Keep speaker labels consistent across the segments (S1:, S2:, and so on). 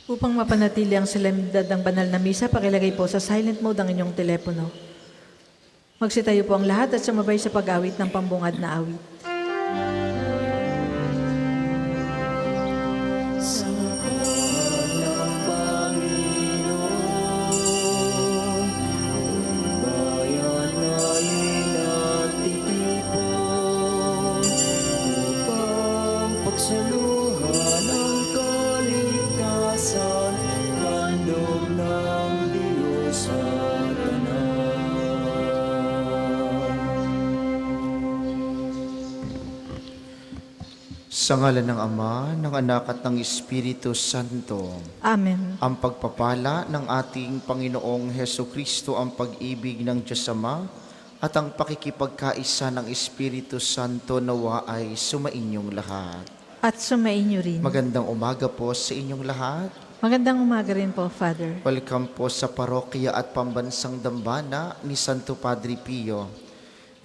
S1: Upang mapanatili ang solemnidad ng banal na misa, pakilagay po sa silent mode ang inyong telepono. Magsitayo po ang lahat at sumabay sa pag-awit ng pambungad na awit.
S2: Sa ngalan ng Ama, ng Anak at ng Espiritu Santo.
S1: Amen.
S2: Ang pagpapala ng ating Panginoong Hesukristo, ang pag-ibig ng Diyos Ama, at ang pakikipagkaisa ng Espiritu Santo nawa ay sumainyong lahat.
S1: At sumainyo rin.
S2: Magandang umaga po sa inyong lahat.
S1: Magandang umaga rin po, Father.
S2: Welcome po sa parokya at pambansang dambana ni Santo Padre Pio.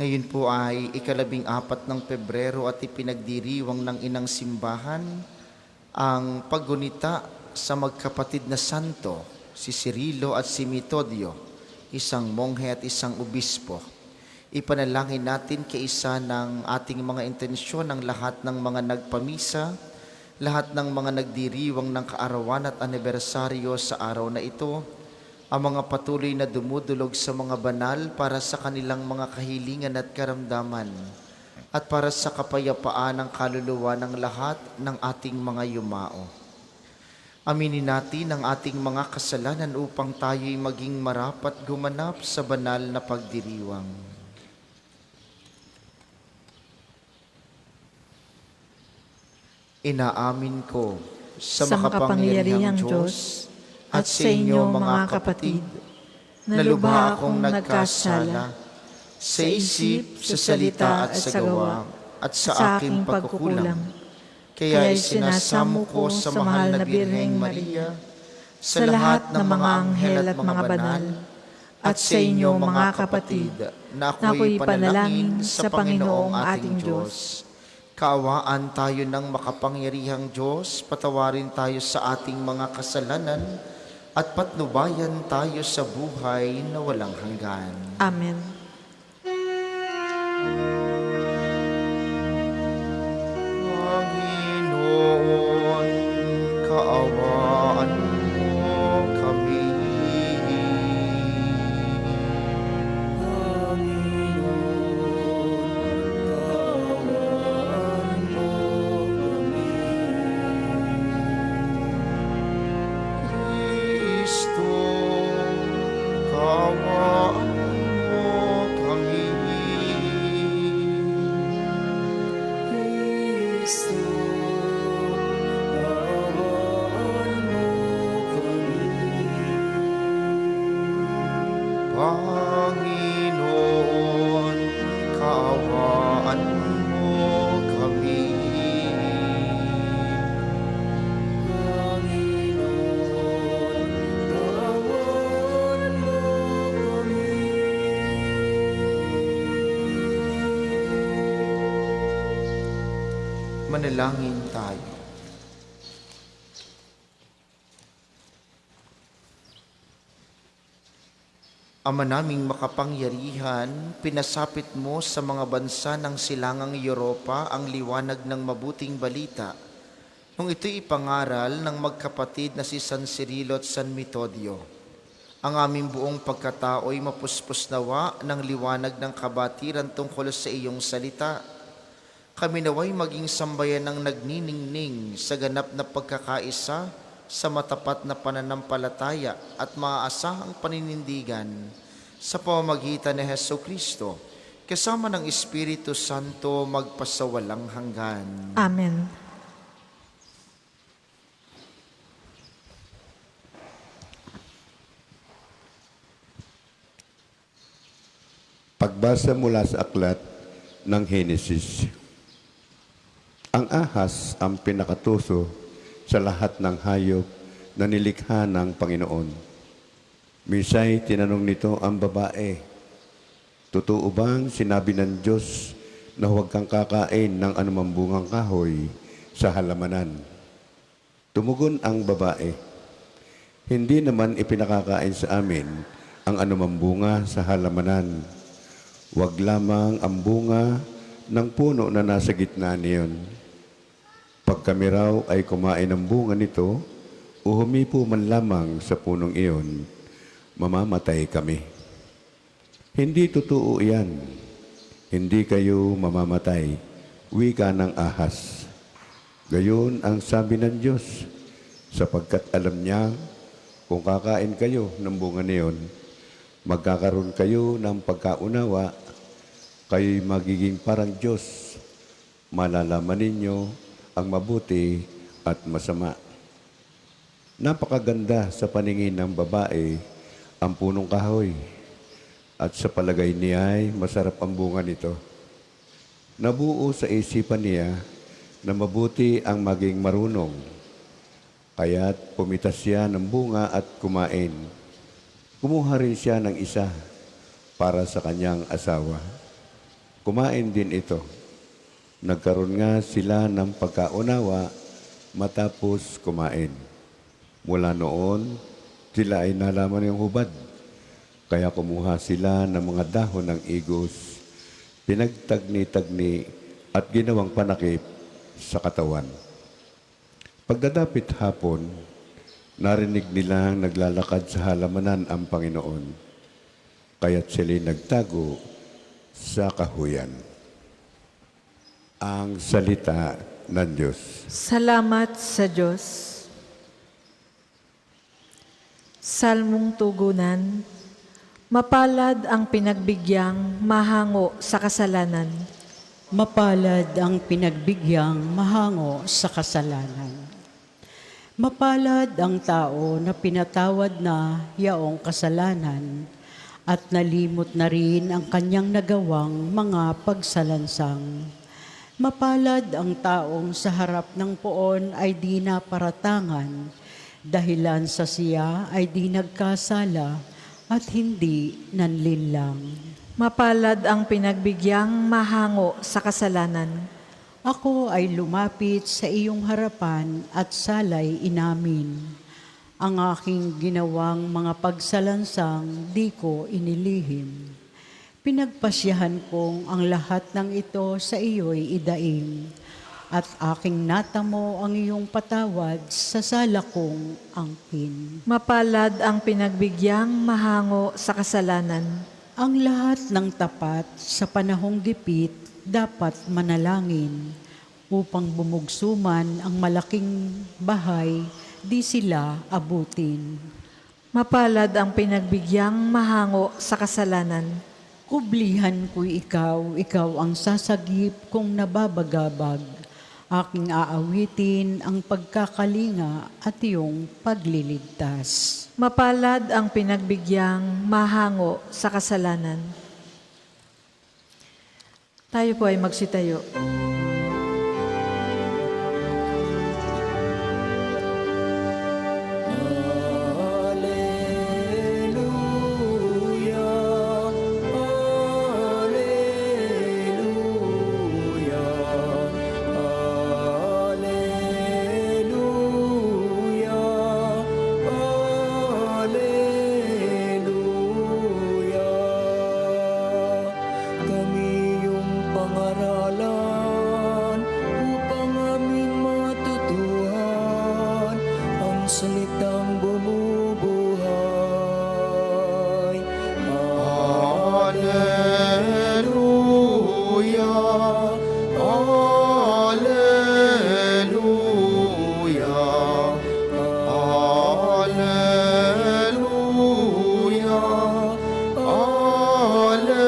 S2: Ngayon po ay 14 ng Pebrero at ipinagdiriwang ng Inang Simbahan ang paggunita sa magkapatid na santo, si Cirilo at si Metodio, isang monghe at isang obispo. Ipanalangin natin kaisa ng ating mga intensyon ng lahat ng mga nagpamisa, lahat ng mga nagdiriwang ng kaarawan at anibersaryo sa araw na ito, ang mga patuloy na dumudulog sa mga banal para sa kanilang mga kahilingan at karamdaman, at para sa kapayapaan ng kaluluwa ng lahat ng ating mga yumao. Aminin natin ang ating mga kasalanan upang tayo'y maging marapat gumanap sa banal na pagdiriwang. Inaamin ko sa makapangyarihang Diyos at sa inyo mga kapatid, na lubha akong nagkasala sa isip, sa salita at sa gawa, at sa aking pagkukulang. Kaya isinasamo ko sa mahal na Birheng Maria, sa lahat ng mga anghel at mga banal, at sa inyo mga kapatid, na ako'y panalangin sa Panginoong ating Diyos. Kaawaan tayo ng makapangyarihang Diyos, patawarin tayo sa ating mga kasalanan, at patnubayan tayo sa buhay na walang hanggan.
S1: Amen.
S2: Panginoon, kaawaan mo kami. Kristo, kaawaan mo kami. Panginoon, kaawaan mo kami. Manalangin tayo. Ama naming makapangyarihan, pinasapit mo sa mga bansa ng silangang Europa ang liwanag ng mabuting balita. Nung ito'y ipangaral ng magkapatid na si San Cirilo at San Metodio, ang aming buong pagkatao'y mapuspos nawa ng liwanag ng kabatiran tungkol sa iyong salita. Kami naway maging sambayan ng nagniningning sa ganap na pagkakaisa sa matapat na pananampalataya at maaasahang paninindigan sa pamamagitan ni Hesukristo, kasama ng Espiritu Santo magpasawalang hanggan.
S1: Amen.
S3: Pagbasa mula sa aklat ng Henesis. Ang ahas ang pinakatuso sa lahat ng hayop na nilikha ng Panginoon. Misay tinanong nito ang babae, "Totoo bang sinabi ng Diyos na huwag kang kakain ng anumang bungang kahoy sa halamanan?" Tumugon ang babae, Hindi naman ipinakakain sa amin ang anumang bunga sa halamanan. Huwag lamang ang bunga ng puno na nasa gitna niyon. Pag kami raw ay kumain ng bunga nito, o humipo man lamang sa punong iyon, mamamatay kami. Hindi totoo yan. Hindi kayo mamamatay. Wika ng ahas. Gayon ang sabi ng Diyos, sapagkat alam niya kung kakain kayo ng bunga niyon, magkakaroon kayo ng pagkaunawa, kayo'y magiging parang Diyos. Malalaman ninyo ang mabuti at masama. Napakaganda sa paningin ng babae ang punong kahoy, at sa palagay niya ay masarap ang bunga nito. Nabuo sa isipan niya na mabuti ang maging marunong, kaya't pumitas siya ng bunga at kumain. Kumuha rin siya ng isa para sa kanyang asawa. Kumain din ito. Nagkaroon nga sila ng pagkaunawa matapos kumain. Mula noon, sila ay nalaman ng hubad. Kaya kumuha sila ng mga dahon ng igos, pinagtagni-tagni at ginawang panakip sa katawan. Pagdadapit hapon, narinig nilang naglalakad sa halamanan ang Panginoon. Kaya't sila'y nagtago sa kahuyan. Ang salita ng Diyos.
S1: Salamat sa Diyos. Salmong tugunan. Mapalad ang pinagbigyang mahango sa kasalanan.
S4: Mapalad ang pinagbigyang mahango sa kasalanan. Mapalad ang tao na pinatawad na yaong kasalanan at nalimot na rin ang kanyang nagawang mga pagsalansang. Mapalad ang taong sa harap ng poon ay di naparatangan, dahilan sa siya ay di nagkasala at hindi nanlinlang.
S1: Mapalad ang pinagbigyan mahango sa kasalanan.
S4: Ako ay lumapit sa iyong harapan at salay inamin. Ang aking ginawang mga pagsalansang di ko inilihim. Pinagpasyahan kong ang lahat ng ito sa iyo'y idaing, at aking natamo ang iyong patawad sa sala kong angkin.
S1: Mapalad ang pinagbigyan mahango sa kasalanan.
S4: Ang lahat ng tapat sa panahong gipit dapat manalangin, upang bumugsuman ang malaking bahay, di sila abutin.
S1: Mapalad ang pinagbigyan mahango sa kasalanan.
S4: Kublihan ko'y ikaw ang sasagip kong nababagabag. Aking aawitin ang pagkakalinga at iyong pagliligtas.
S1: Mapalad ang pinagbigyan mahango sa kasalanan. Tayo po ay magsitayo.
S5: Salitang bumubuhay. Alleluia, Alleluia, Alleluia, Alleluia.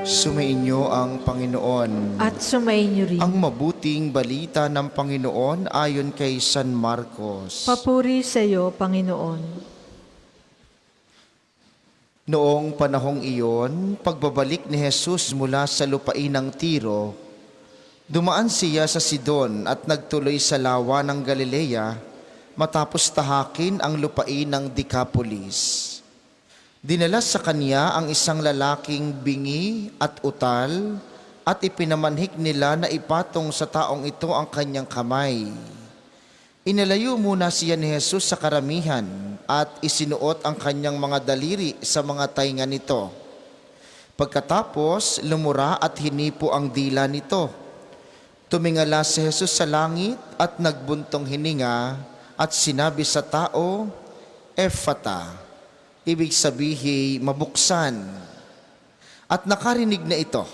S2: Sumainyo ang Panginoon.
S1: At sumainyo rin.
S2: Ang mabuting balita ng Panginoon ayon kay San Marcos.
S1: Papuri sa iyo, Panginoon.
S2: Noong panahong iyon, pagbabalik ni Jesus mula sa lupain ng Tiro, dumaan siya sa Sidon at nagtuloy sa lawa ng Galilea matapos tahakin ang lupain ng Decapolis. Dinala sa kanya ang isang lalaking bingi at utal at ipinamanhik nila na ipatong sa taong ito ang kanyang kamay. Inalayo muna siya ni Jesus sa karamihan at isinuot ang kanyang mga daliri sa mga tainga nito. Pagkatapos, lumura at hinipo ang dila nito. Tumingala si Jesus sa langit at nagbuntong hininga at sinabi sa tao, Ephata, ibig sabihin mabuksan. At nakarinig na ito,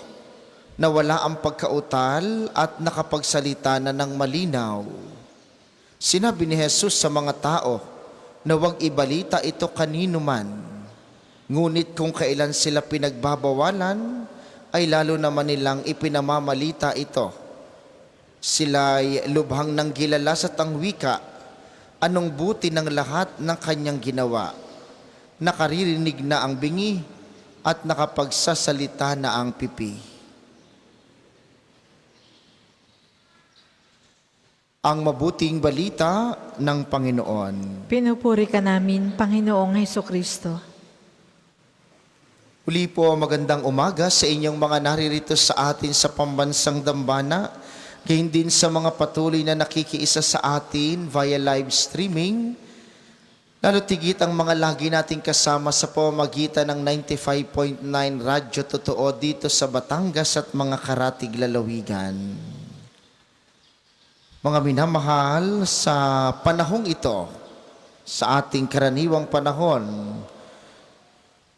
S2: na wala ang pagkautal at nakapagsalita na ng malinaw. Sinabi ni Jesus sa mga tao na huwag ibalita ito kanino man. Ngunit kung kailan sila pinagbabawalan, ay lalo naman nilang ipinamamalita ito. Sila'y lubhang nang gilalas at ang wika, anong buti ng lahat ng kanyang ginawa. Nakaririnig na ang bingi at nakapagsasalita na ang pipi. Ang mabuting balita ng Panginoon.
S1: Pinupuri ka namin, Panginoong Hesukristo.
S2: Uli po, magandang umaga sa inyong mga naririto sa atin sa pambansang dambana, gayon din sa mga patuloy na nakikiisa sa atin via live streaming, lalo tigit ang mga lagi nating kasama sa pamamagitan ng 95.9 Radyo Totoo dito sa Batangas at mga karatig lalawigan. Mga minamahal, sa panahong ito, sa ating karaniwang panahon,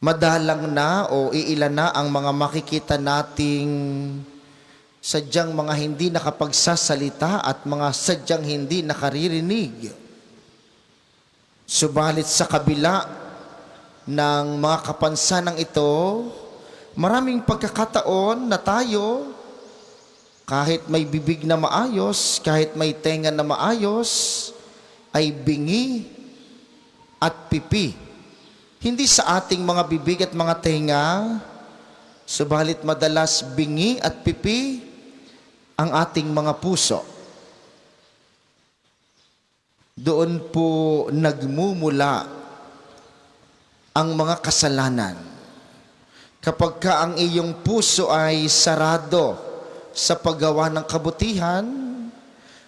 S2: madalang na o iilan na ang mga makikita nating sadyang mga hindi nakapagsasalita at mga sadyang hindi nakaririnig. Subalit sa kabila ng mga kapansanang ito, maraming pagkakataon na tayo, kahit may bibig na maayos, kahit may tenga na maayos, ay bingi at pipi. Hindi sa ating mga bibig at mga tenga, subalit madalas bingi at pipi ang ating mga puso. Doon po nagmumula ang mga kasalanan. Kapag ka ang iyong puso ay sarado sa paggawa ng kabutihan,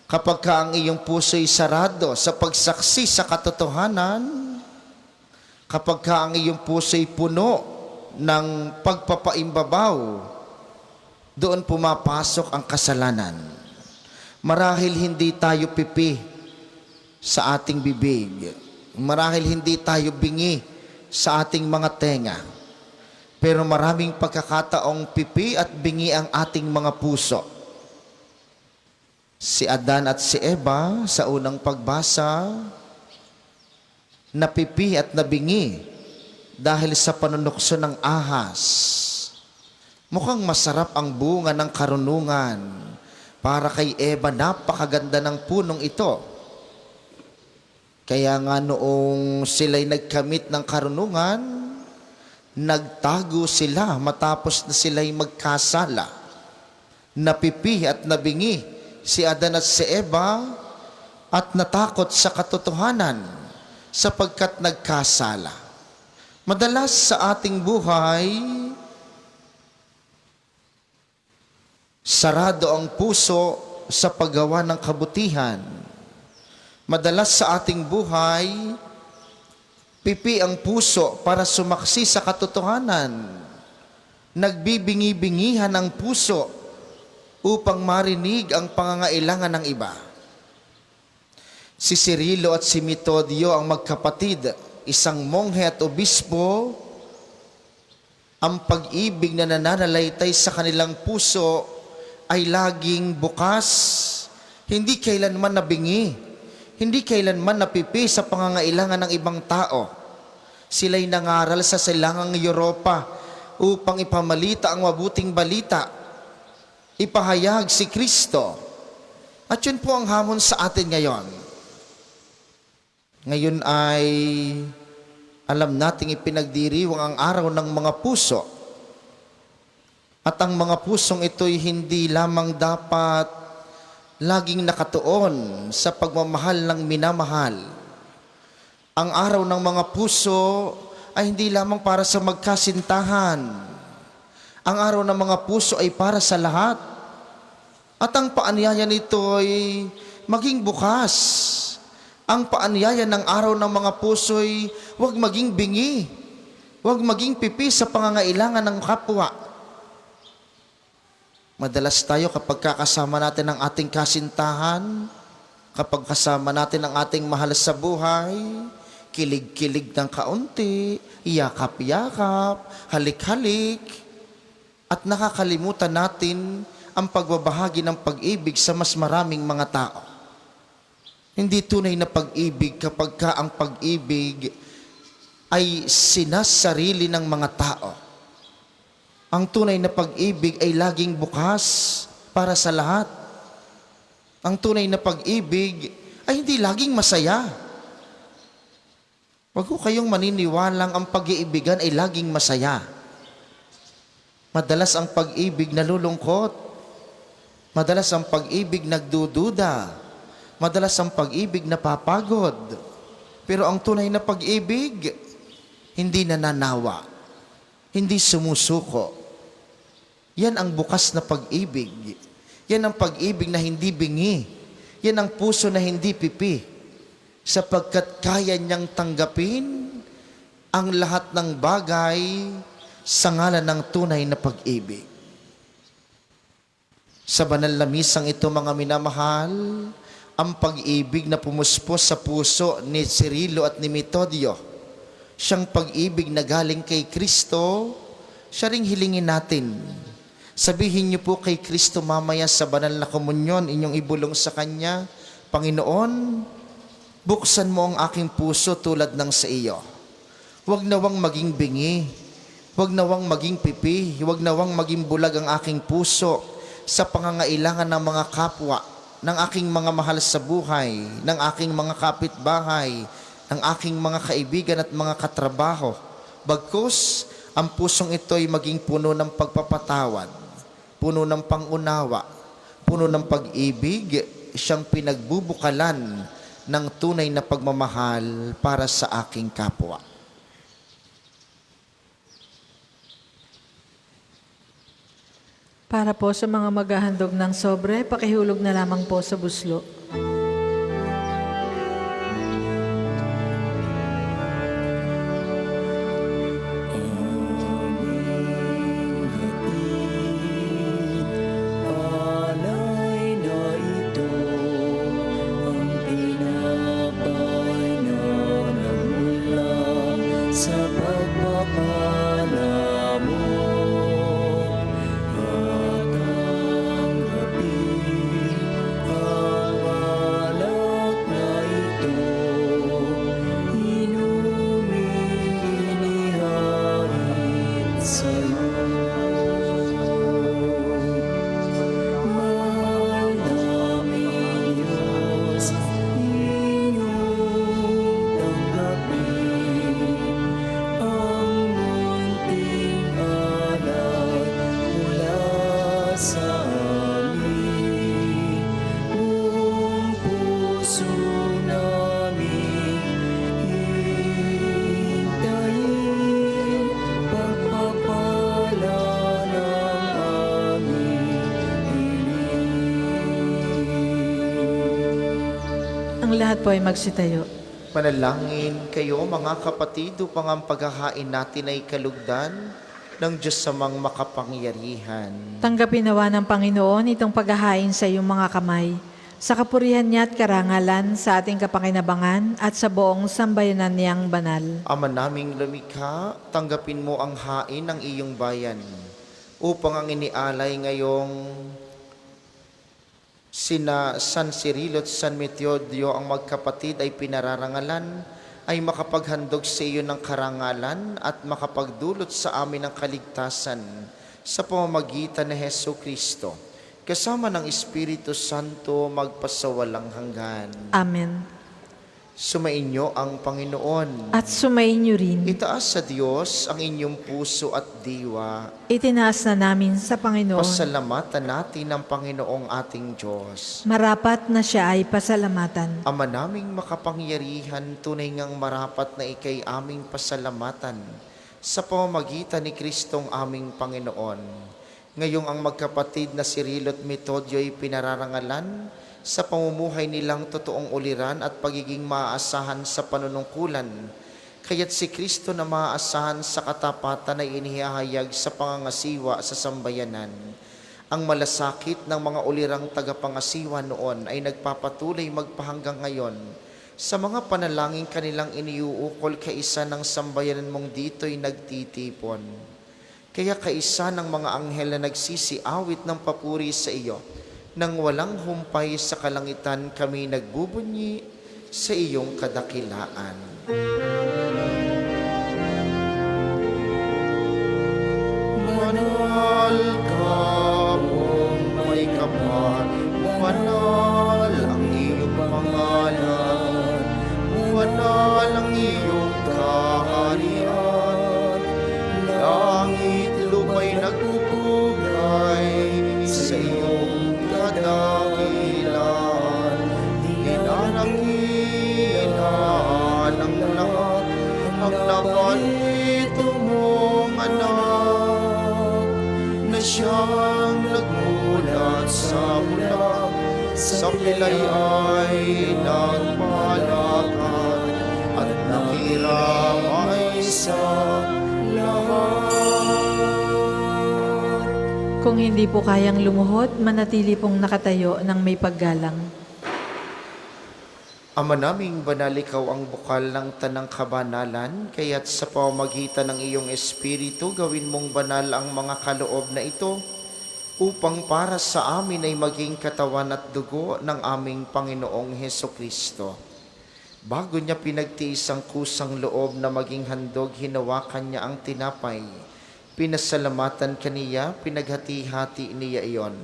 S2: kapag ka ang iyong puso ay sarado sa pagsaksi sa katotohanan, kapag ka ang iyong puso ay puno ng pagpapaimbabaw, doon pumapasok ang kasalanan. Marahil hindi tayo pipi sa ating bibig, marahil hindi tayo bingi sa ating mga tenga, pero maraming pagkakataong pipi at bingi ang ating mga puso. Si Adan at si Eva sa unang pagbasa, napipi at nabingi dahil sa panunukso ng ahas. Mukhang masarap ang bunga ng karunungan. Para kay Eva, napakaganda ng punong ito. Kaya nga noong sila'y nagkamit ng karunungan, nagtago sila matapos na sila'y magkasala. Napipi at nabingi si Adan at si Eva at natakot sa katotohanan sapagkat nagkasala. Madalas sa ating buhay, sarado ang puso sa paggawa ng kabutihan. Madalas sa ating buhay, pipi ang puso para sumaksi sa katotohanan. Nagbibingi-bingihan ang puso upang marinig ang pangangailangan ng iba. Si Cirilo at si Metodio ang magkapatid, isang monghe at obispo, ang pag-ibig na nananalaytay sa kanilang puso ay laging bukas, hindi kailanman nabingi, hindi kailanman napipi sa pangangailangan ng ibang tao. Sila'y nangaral sa silangang Europa upang ipamalita ang mabuting balita, ipahayag si Kristo. At yun po ang hamon sa atin ngayon. Ngayon ay alam nating ipinagdiriwang ang araw ng mga puso. At ang mga pusong ito'y hindi lamang dapat laging nakatuon sa pagmamahal ng minamahal. Ang araw ng mga puso ay hindi lamang para sa magkasintahan. Ang araw ng mga puso ay para sa lahat. At ang paanyaya nito ay maging bukas. Ang paanyaya ng araw ng mga puso ay huwag maging bingi. Huwag maging pipi sa pangangailangan ng kapwa. Madalas tayo kapag kakasama natin ang ating kasintahan, kapag kasama natin ang ating mahal sa buhay, kilig-kilig ng kaunti, yakap-yakap, halik-halik, at nakakalimutan natin ang pagbabahagi ng pag-ibig sa mas maraming mga tao. Hindi tunay na pag-ibig kapag ka ang pag-ibig ay sinasarili ng mga tao. Ang tunay na pag-ibig ay laging bukas para sa lahat. Ang tunay na pag-ibig ay hindi laging masaya. Huwag ko kayong maniniwalang ang pag-iibigan ay laging masaya. Madalas ang pag-ibig nalulungkot. Madalas ang pag-ibig nagdududa. Madalas ang pag-ibig napapagod. Pero ang tunay na pag-ibig, hindi nananawa. Hindi sumusuko. Yan ang bukas na pag-ibig. Yan ang pag-ibig na hindi bingi. Yan ang puso na hindi pipi. Sapagkat kaya niyang tanggapin ang lahat ng bagay sa ngalan ng tunay na pag-ibig. Sa banal na misang ito, mga minamahal, ang pag-ibig na pumuspos sa puso ni Cirilo at ni Metodio, siyang pag-ibig na galing kay Kristo, siya ring hilingin natin. Sabihin niyo po kay Kristo mamaya sa banal na komunyon, inyong ibulong sa Kanya, Panginoon, buksan mo ang aking puso tulad ng sa iyo. Huwag nawang maging bingi, huwag nawang maging pipi, huwag nawang maging bulag ang aking puso sa pangangailangan ng mga kapwa, ng aking mga mahal sa buhay, ng aking mga kapitbahay, ng aking mga kaibigan at mga katrabaho. Bagkus, ang pusong ito ay maging puno ng pagpapatawad, puno ng pangunawa, puno ng pag-ibig, siyang pinagbubukalan ng tunay na pagmamahal para sa aking kapwa.
S1: Para po sa mga maghahandog ng sobre, pakihulog na lamang po sa buslo.
S5: Alay na ito ang tinapay na nagmula sa pagpapala mo. At tanggapin ang alak na ito, inuming inihain sa'yo. Mahal naming Diyos, inyong tanggapin ang munting alay mula sa amin. Buong puso namin hintayin pagpapala ng aming
S1: Ang lahat po ay magsitayo.
S2: Manalangin kayo mga kapatid upang ang paghahain natin ay kalugdan ng Diyos samang makapangyarihan.
S1: Tanggapin nawa ng Panginoon itong paghahain sa iyong mga kamay, sa kapurihan niya at karangalan, sa ating kapakinabangan at sa buong sambayanan niyang banal.
S2: Ama naming lumikha, tanggapin mo ang hain ng iyong bayan upang ang inialay ngayong sina San Cirilo at San Metodio ang magkapatid ay pinararangalan, ay makapaghandog sa iyo ng karangalan at makapagdulot sa amin ng kaligtasan sa pamamagitan ni Hesu Kristo, kasama ng Espiritu Santo magpasawalang hanggan.
S1: Amen.
S2: Sumainyo ang Panginoon.
S1: At sumainyo rin,
S2: Itaas sa Diyos ang inyong puso at diwa.
S1: itinaas na namin sa Panginoon.
S2: Pasalamatan natin ang Panginoong ating Diyos.
S1: Marapat na siya ay pasalamatan.
S2: Ama naming makapangyarihan, tunay ngang marapat na ikay aming pasalamatan sa pamamagitan ni Kristong aming Panginoon. Ngayong ang magkapatid na si Cirilo at Metodio ay pinararangalan sa pamumuhay nilang totoong uliran at pagiging maaasahan sa panunungkulan, kaya't si Kristo na maaasahan sa katapatan ay inihahayag sa pangangasiwa sa sambayanan. Ang malasakit ng mga ulirang tagapangasiwa noon ay nagpapatuloy magpahanggang ngayon sa mga panalangin kanilang iniuukol kaisa ng sambayanan mong dito'y nagtitipon. Kaya kaisa ng mga anghel na nagsisiawit ng papuri sa iyo, nang walang humpay sa kalangitan kami nagbubunyi sa iyong kadakilaan. Banal ka mong may kapal, banal ang iyong pangalan, banal ang iyong kaharian. Langit lupa'y nagpupugay sa iyong kadakilan. Dinarakilan ang lahat ang nabanito mong anak, na siyang nagmulat sa mula, sa pilay ay nagpalakad at nakiramay sa lahat.
S1: Kung hindi po kayang lumuhod, manatili pong nakatayo ng may paggalang.
S2: Ama naming banal, ikaw ang bukal ng tanang kabanalan, kaya't sa pamamagitan ng iyong Espiritu, gawin mong banal ang mga kaloob na ito, upang para sa amin ay maging katawan at dugo ng aming Panginoong Hesukristo. Bago niya pinagtiis ang kusang loob na maging handog, hinawakan niya ang tinapay. Pinasalamatan kaniya, pinaghati-hati niya iyon.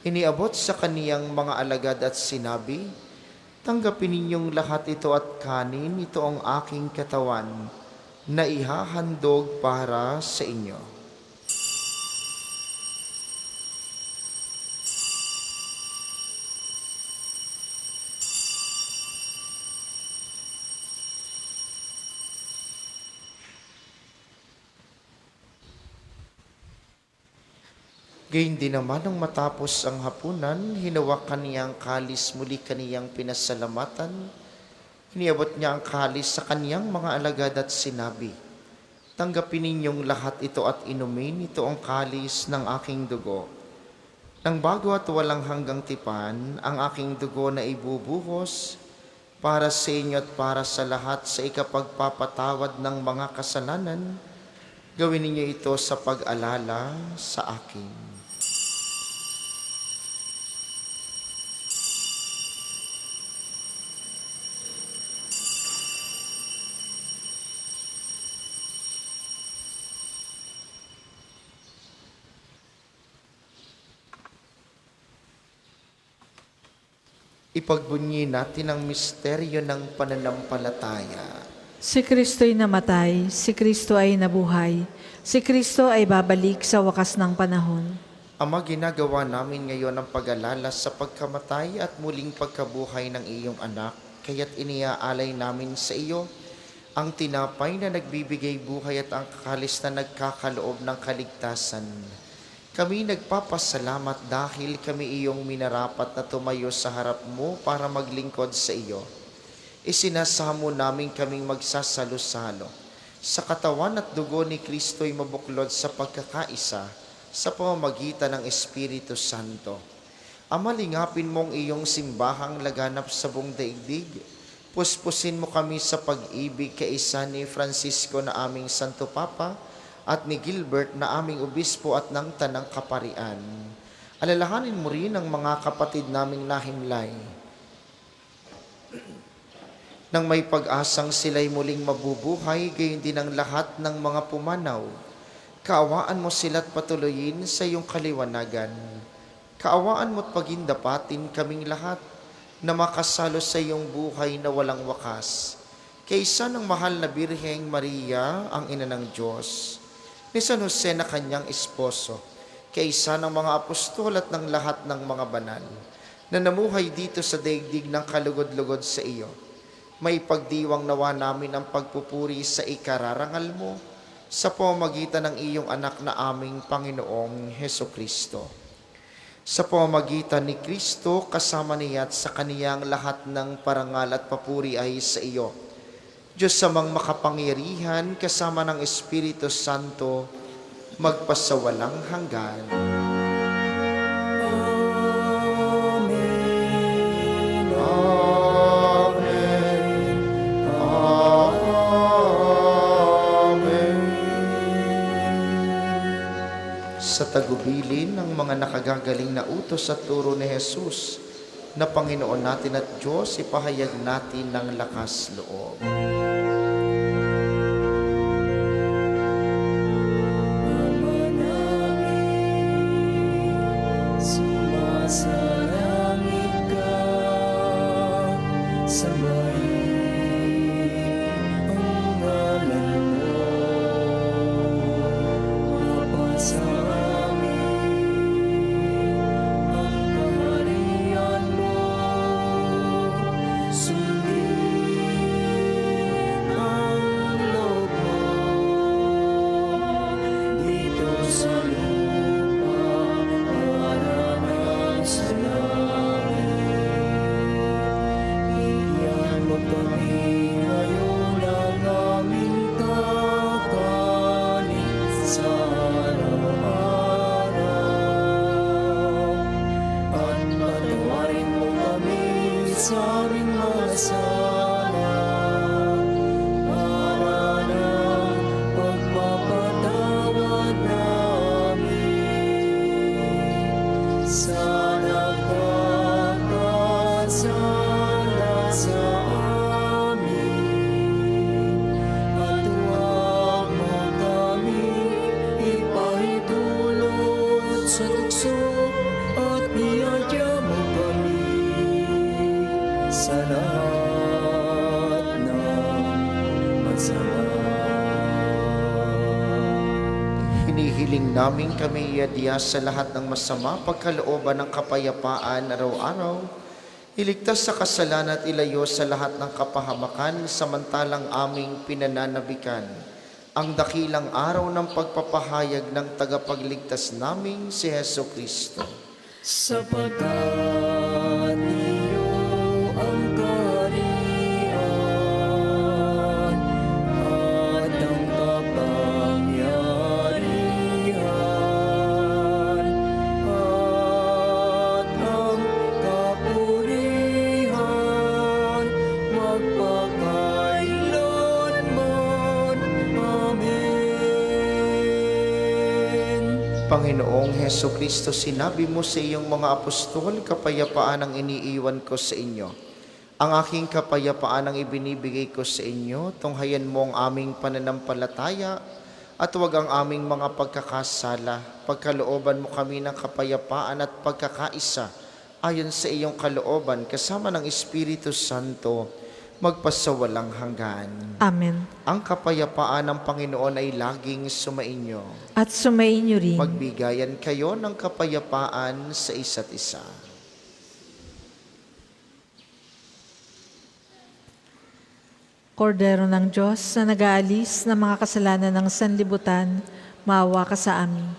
S2: Iniabot sa kaniyang mga alagad at sinabi, tanggapin ninyong lahat ito at kanin, ito ang aking katawan na ihahandog para sa inyo. Gayun din naman nang matapos ang hapunan, hinawakan niya ang kalis, muli kaniyang pinasalamatan. Iniabot niya ang kalis sa kaniyang mga alagad at sinabi, tanggapin ninyong lahat ito at inumin, ito ang kalis ng aking dugo. Nang bago at walang hanggang tipan, ang aking dugo na ibubuhos para sa inyo at para sa lahat sa ikapagpapatawad ng mga kasalanan. Gawin ninyo ito sa pag-alala sa akin. Ipagbunyi natin ang misteryo ng pananampalataya.
S1: Si Kristo'y namatay, si Kristo ay nabuhay, si Kristo ay babalik sa wakas ng panahon.
S2: Ama, ginagawa namin ngayon ang pag-alala sa pagkamatay at muling pagkabuhay ng iyong anak, kaya't iniaalay namin sa iyo ang tinapay na nagbibigay buhay at ang kalis na nagkakaloob ng kaligtasan. Kami nagpapasalamat dahil kami iyong minarapat na tumayo sa harap mo para maglingkod sa iyo. Isinasamo namin kaming magsasalo-salo sa katawan at dugo ni Kristo'y mabuklod sa pagkakaisa sa pamamagitan ng Espiritu Santo. Ama, lingapin mong iyong simbahang laganap sa buong daigdig. Puspusin mo kami sa pag-ibig kaisa ni Francisco na aming Santo Papa at ni Gilbert na aming obispo at ng Tanang Kaparian. Alalahanin mo rin ang mga kapatid naming nahimlay, nang may pag-asang sila'y muling mabubuhay, gayon din ang lahat ng mga pumanaw. Kaawaan mo sila't patuloyin sa iyong kaliwanagan. Kaawaan mo't pagindapatin kaming lahat na makasalo sa iyong buhay na walang wakas. Kaysa ng mahal na Birheng Maria, ang ina ng Diyos, ni San Jose na kanyang esposo, kaysa ng mga apostol at ng lahat ng mga banal, na namuhay dito sa daigdig ng kalugod-lugod sa iyo. May pagdiwang nawa namin ang pagpupuri sa ikararangal mo sa pamamagitan ng iyong anak na aming Panginoong Heso Kristo. Sa pamamagitan ni Kristo, kasama niya at sa kaniyang lahat ng parangal at papuri ay sa iyo. Diyos samang makapangyarihan, kasama ng Espiritu Santo, magpasawalang hanggan.
S5: Amen.
S2: Amen. Amen. Sa tagubilin ng mga nakagagaling na utos at turo ni Jesus, na Panginoon natin at Diyos, ipahayag natin ng lakas loob.
S5: Ama namin, sumasalangit ka, sambahin ang ngalan mo. Mapasa amin ang kaharian mo, sundin ang loob mo dito sa lupa para ng sa langit. Bigyan mo kami ngayon ng aming kakanin sa araw-araw. At patawarin mo kami sa aming mga sala, para ng pagpapatawad namin sa nagkakasala sa amin. At huwag mo kami ipahintulot sa tukso, at iadya mo kami sa lahat ng masama.
S2: Hinihiling namin kami iadya sa lahat ng masama, pagkalooban ng kapayapaan araw-araw, iligtas sa kasalanan at ilayo sa lahat ng kapahamakan, samantalang aming pinananabikan ang dakilang araw ng pagpapahayag ng tagapagligtas naming si Heso Kristo.
S5: Sapagkat iyo ang kaharian at ang kapangyarihan at ang kapurihan magpakailanman. Amen.
S2: Panginoong Heso Kristo, sinabi mo sa iyong mga apostol, kapayapaan ang iniiwan ko sa inyo. Ang aking kapayapaan ang ibinibigay ko sa inyo, tunghayan mo ang aming pananampalataya at huwag ang aming mga pagkakasala. Pagkalooban mo kami ng kapayapaan at pagkakaisa ayon sa iyong kalooban, kasama ng Espiritu Santo, magpasawalang hanggan.
S1: Amen.
S2: Ang kapayapaan ng Panginoon ay laging sumainyo.
S1: At sumainyo rin.
S2: Magbigayan kayo ng kapayapaan sa isa't isa.
S1: Kordero ng Diyos na nag-aalis ng mga kasalanan ng sanlibutan, maawa ka sa amin.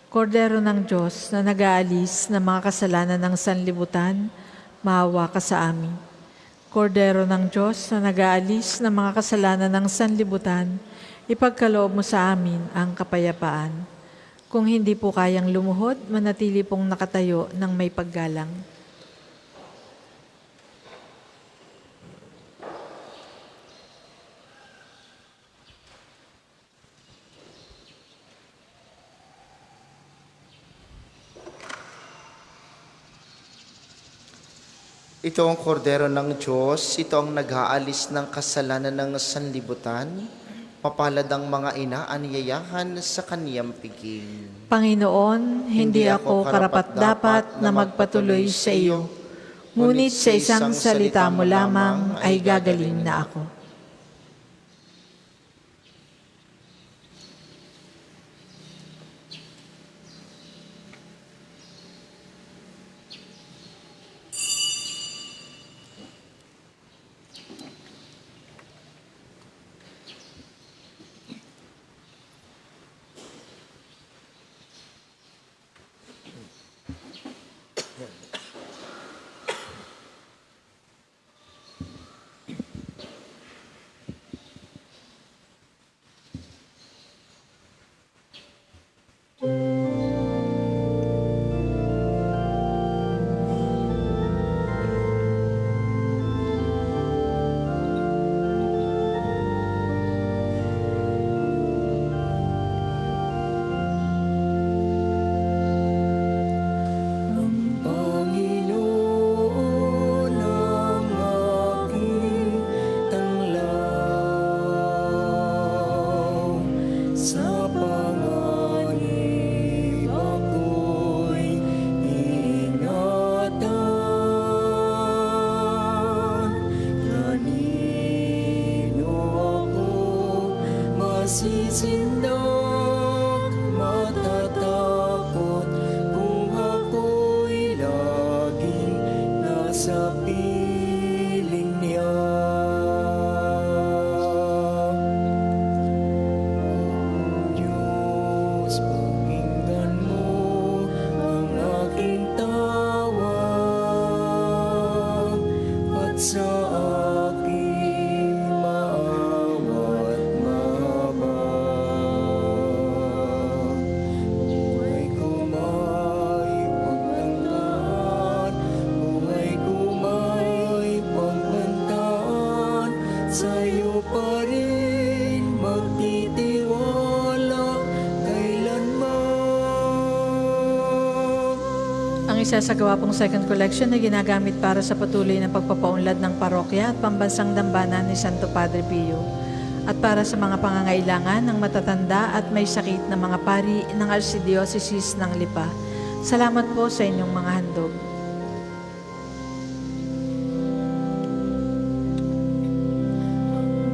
S1: Kordero ng Diyos na nag-aalis ng mga kasalanan ng sanlibutan, maawa ka sa amin. Kordero ng Diyos na nag-aalis ng mga kasalanan ng sanlibutan, ipagkaloob mo sa amin ang kapayapaan. Kung hindi po kayang lumuhod, manatili pong nakatayo ng may paggalang.
S2: Ito ang kordero ng Diyos, ito ang nag-aalis ng kasalanan ng sanlibutan. Mapalad ang mga ina aniyayahan sa kaniyang piging.
S1: Panginoon, hindi ako karapat-dapat na magpatuloy sa iyo. Ngunit sa isang salita mo lamang ay gagaling na ako.
S5: masisindak, matatakot kung ako'y laging nasa piling niya. Diyos, pakinggan mo ang aking tawag at sa aking maawa't mabag. Buhay ko may pagtangkaan, buhay ko may pagbantaan, sa'yo pa rin magtitiwala kailanman.
S1: Ang isa sa gawa pong second collection na ginagamit para sa patuloy na pagpapaunlad ng parokya at pambansang dambana ni Santo Padre Pio at para sa mga pangangailangan ng matatanda at may sakit na mga pari ng Archdiocese ng Lipa. Salamat po sa inyong mga handog.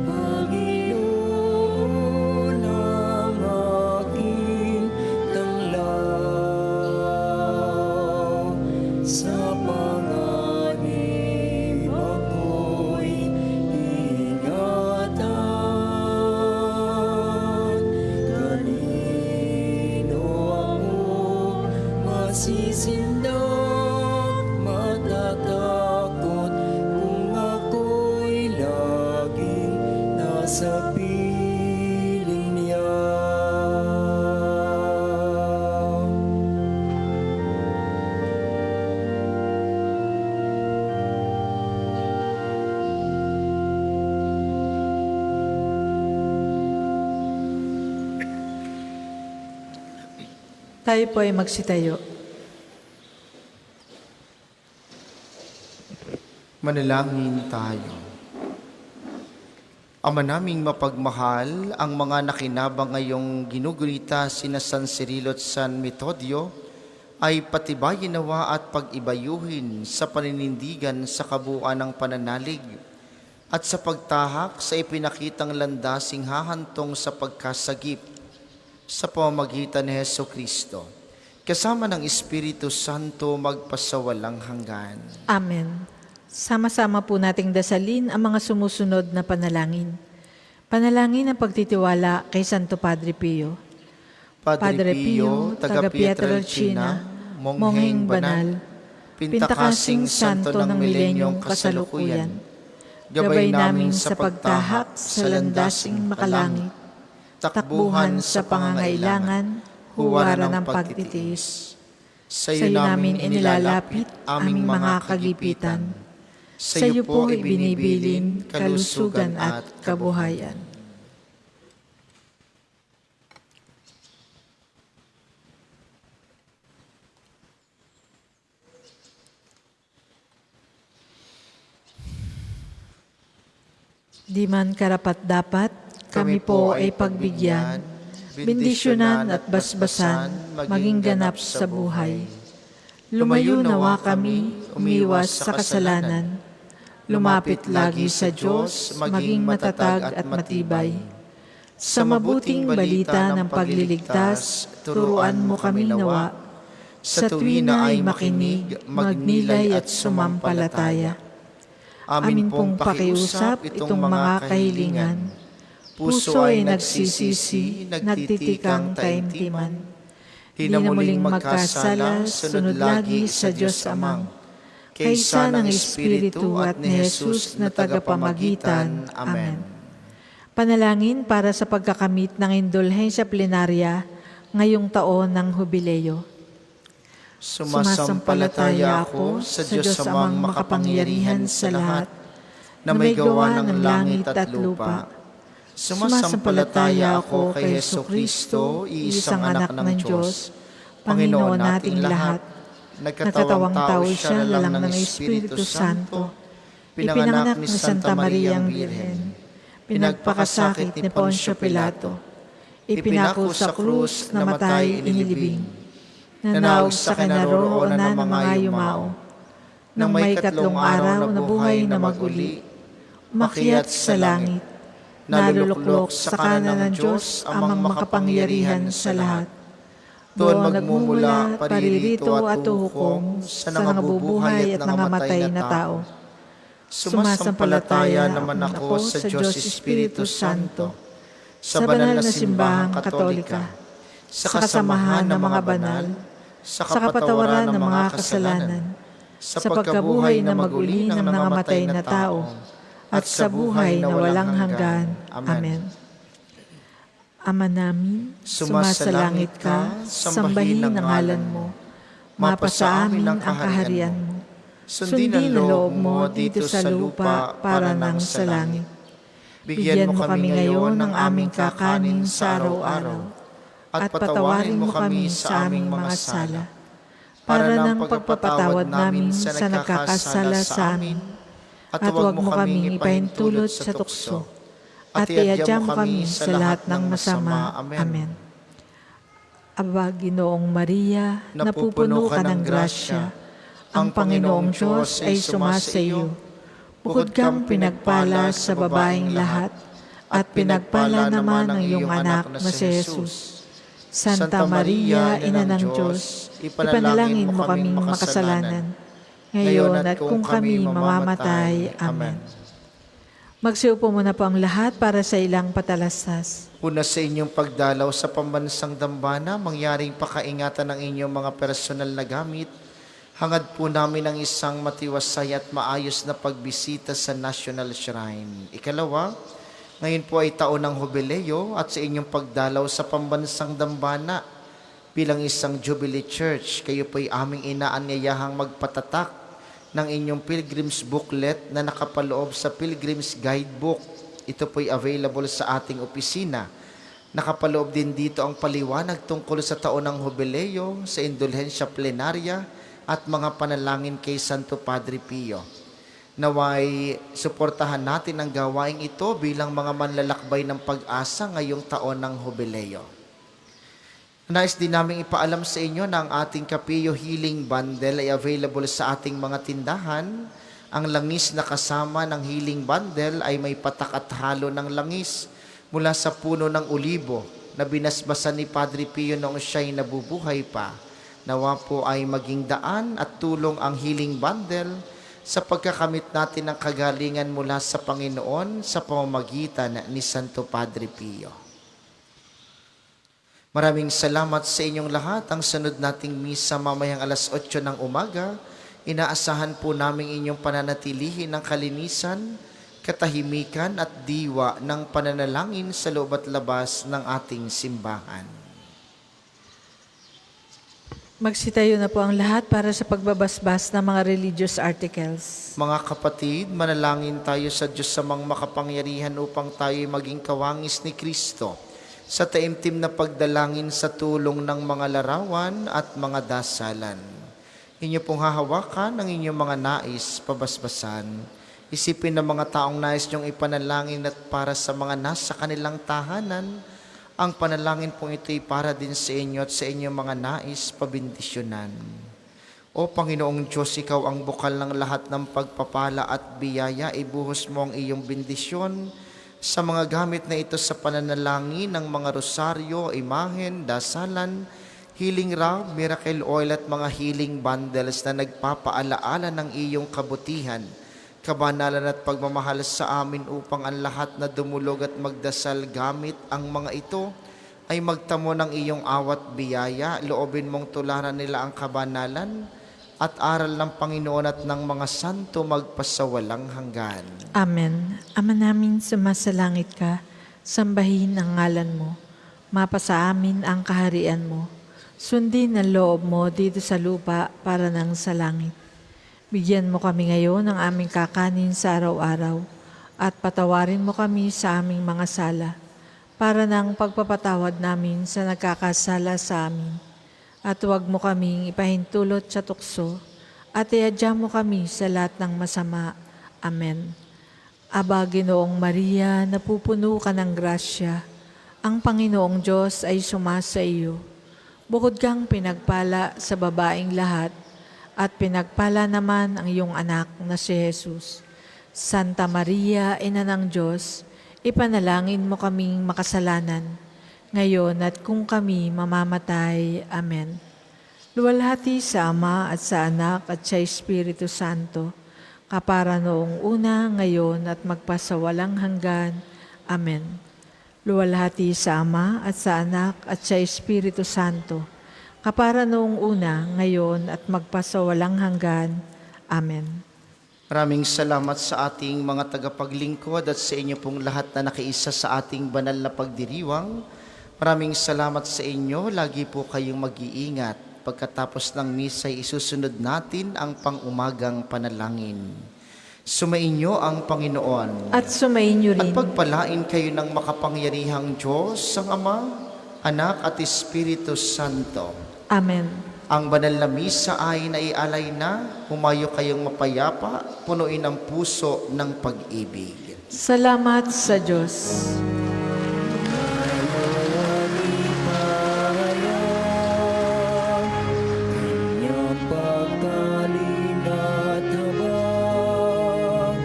S5: Panginoon ang aking tanglaw, sa panganib ako'y ingatan. Kanino ako masisindak, matatakot kung ako'y laging nasa piling niya.
S1: Tayo po ay magsitayo.
S2: Manalangin tayo. Ama naming mapagmahal, ang mga nakinabang ngayong ginugulita sina San Cirilo at San Metodio ay patibayin nawa at pag-ibayuhin sa paninindigan sa kabuuan ng pananalig at sa pagtahak sa ipinakitang landasing hahantong sa pagkasagip sa pamamagitan ni Hesukristo, kasama ng Espiritu Santo magpasawalang hanggan.
S1: Amen. Sama-sama po nating dasalin ang mga sumusunod na panalangin. Panalangin ng pagtitiwala kay Santo Padre Pio.
S2: Padre Pio, taga Pietrelcina, mongheng banal, pintakasing santo ng milenyong kasalukuyan, gabay namin sa pagtahak sa landasing makalangit, takbuhan sa pangangailangan, huwaran ng pagtitiis. Sa iyo namin inilalapit aming mga kagipitan. Sa iyo po ibinibilin kalusugan at kabuhayan. Di man karapat-dapat, kami po ay pagbigyan, bendisyonan at basbasan, maging ganap sa buhay. Lumayo nawa kami, umiwas sa kasalanan, lumapit lagi sa Diyos, maging matatag at matibay. Sa mabuting balita ng pagliligtas, turuan mo kami nawa, sa tuwi na ay makinig, magnilay at sumampalataya. Amin pong pakiusap itong mga kahilingan. Puso ay nagsisisi, nagtitikang taimtiman. Di na muling magkasala, sunod lagi sa Diyos Amang. Kaysa ng Espiritu at ni Jesus na tagapamagitan. Amen. Panalangin para sa pagkakamit ng indulhensya plenarya ngayong taon ng Hubileo. Sumasampalataya ako sa Diyos amang makapangyarihan sa lahat, na may gawa ng langit at lupa. Sumasampalataya ako kay Hesukristo, iisang anak ng Diyos, Panginoon nating lahat. Nagkatawang tao siya lalang ng Espiritu Santo, pinanganak ni Santa Maria ang Birhen, pinagpakasakit ni Poncio Pilato, ipinako sa krus, namatay, inilibing, nanaog sa kinaroroonan ng mga yumao, nang may 3 araw na buhay na maguli, umakyat sa langit,
S1: naluluklok sa kanan ng Diyos amang makapangyarihan sa lahat. Doon magmumula paririto at hukom sa nangabubuhay at nangamatay na tao. Sumasampalataya naman ako sa Diyos Espiritu Santo, sa banal na simbahang katolika, sa kasamahan ng mga banal, sa kapatawaran ng mga kasalanan, sa pagkabuhay na maguli ng nangamatay na tao, at sa buhay na walang hanggan. Amen. Ama namin, sumasalangit ka, sambahin ang ngalan mo. Mapasa amin ang kaharian mo. Sundin ang loob mo dito sa lupa para nang sa langit. Bigyan mo kami ngayon ng aming kakanin sa araw-araw. At patawarin mo kami sa aming mga sala, para ng pagpapatawad namin sa nagkakasala sa amin. At huwag mo kaming ipahintulot sa tukso, at iadya mo kami sa lahat ng masama. Amen. Aba, Ginoong Maria, napupuno ka ng grasya, ang Panginoong Diyos ay sumasa iyo. Bukod kang pinagpala sa babaeng lahat, at pinagpala naman ang iyong anak na si Jesus. Santa Maria, Ina ng Diyos, ipanalangin mo kaming makasalanan, ngayon at kung kami mamamatay. Amen. Magsiupo muna po ang lahat para sa ilang patalastas.
S2: Una sa inyong pagdalaw sa pambansang dambana, mangyaring pakaingatan ng inyong mga personal na gamit. Hangad po namin ang isang matiwasay at maayos na pagbisita sa National Shrine. Ikalawa, ngayon po ay taon ng Jubileo at sa inyong pagdalaw sa pambansang dambana bilang isang Jubilee Church, kayo po ay aming inaanyayahang magpatatak ng inyong Pilgrim's Booklet na nakapaloob sa Pilgrim's Guidebook. Ito po'y available sa ating opisina. Nakapaloob din dito ang paliwanag tungkol sa taon ng Jubileo, sa indulhensya plenarya at mga panalangin kay Santo Padre Pio. Naway suportahan natin ang gawaing ito bilang mga manlalakbay ng pag-asa ngayong taon ng Jubileo. Nais din namin ipaalam sa inyo na ang ating Kapio Healing Bundle ay available sa ating mga tindahan. Ang langis na kasama ng Healing Bundle ay may patak at halo ng langis mula sa puno ng olibo na binasbasan ni Padre Pio noong siya'y nabubuhay pa. Nawa po ay maging daan at tulong ang Healing Bundle sa pagkakamit natin ng kagalingan mula sa Panginoon sa pamamagitan ni Santo Padre Pio. Maraming salamat sa inyong lahat. Ang sunod nating misa mamayang alas 8 ng umaga, inaasahan po namin inyong pananatilihin ng kalinisan, katahimikan at diwa ng pananalangin sa loob at labas ng ating simbahan.
S1: Magsitayo na po ang lahat para sa pagbabasbas ng mga religious articles.
S2: Mga kapatid, manalangin tayo sa Diyos samang makapangyarihan upang tayo maging kawangis ni Kristo sa taimtim na pagdalangin sa tulong ng mga larawan at mga dasalan. Inyo pong hahawakan ang inyong mga nais pabasbasan. Isipin ng mga taong nais niyong ipanalangin at para sa mga nasa kanilang tahanan, ang panalangin pong ito'y para din sa inyo at sa inyong mga nais pabindisyonan. O Panginoong Diyos, Ikaw ang bukal ng lahat ng pagpapala at biyaya, ibuhos mo ang iyong bendisyon sa mga gamit na ito sa pananalangin ng mga rosaryo, imahen, dasalan, healing rub, miracle oil at mga healing bundles na nagpapaalaala ng iyong kabutihan, kabanalan at pagmamahal sa amin upang ang lahat na dumulog at magdasal gamit ang mga ito ay magtamo ng iyong awat biyaya. Loobin mong tularan nila ang kabanalan at aral ng Panginoon at ng mga santo magpasawalang hanggan.
S1: Amen. Ama namin, sumasalangit ka, sambahin ang ngalan mo. Mapasa amin ang kaharian mo. Sundin ang loob mo dito sa lupa para nang sa langit. Bigyan mo kami ngayon ng aming kakanin sa araw-araw at patawarin mo kami sa aming mga sala para ng pagpapatawad namin sa nagkakasala sa amin. At huwag mo kaming ipahintulot sa tukso at iadya mo kami sa lahat ng masama. Amen. Aba, Ginoong Maria, napupuno ka ng grasya. Ang Panginoong Diyos ay sumasa iyo. Bukod kang pinagpala sa babaeng lahat, at pinagpala naman ang iyong anak na si Jesus. Santa Maria, Ina ng Diyos, Ipanalangin mo kaming makasalanan, ngayon at kung kami mamamatay. Amen. Luwalhati sa Ama at sa Anak at sa Espiritu Santo, kapara noong una, ngayon at magpasawalang hanggan. Amen. Luwalhati sa Ama at sa Anak at sa Espiritu Santo, kapara noong una, ngayon at magpasawalang hanggan. Amen.
S2: Maraming salamat sa ating mga tagapaglingkod at sa inyo pong lahat na nakiisa sa ating banal na pagdiriwang. Maraming salamat sa inyo. Lagi po kayong mag-iingat. Pagkatapos ng misa, isusunod natin ang pang-umagang panalangin. Sumainyo ang Panginoon.
S1: At sumainyo
S2: At
S1: rin.
S2: pagpalain kayo ng makapangyarihang Diyos, ang Ama, Anak at Espiritu Santo.
S1: Amen.
S2: Ang banal na misa ay naialay na, humayo kayong mapayapa, punuin ang puso ng pag-ibig.
S1: Salamat sa Diyos.
S5: Kanyang pagkaling at habag,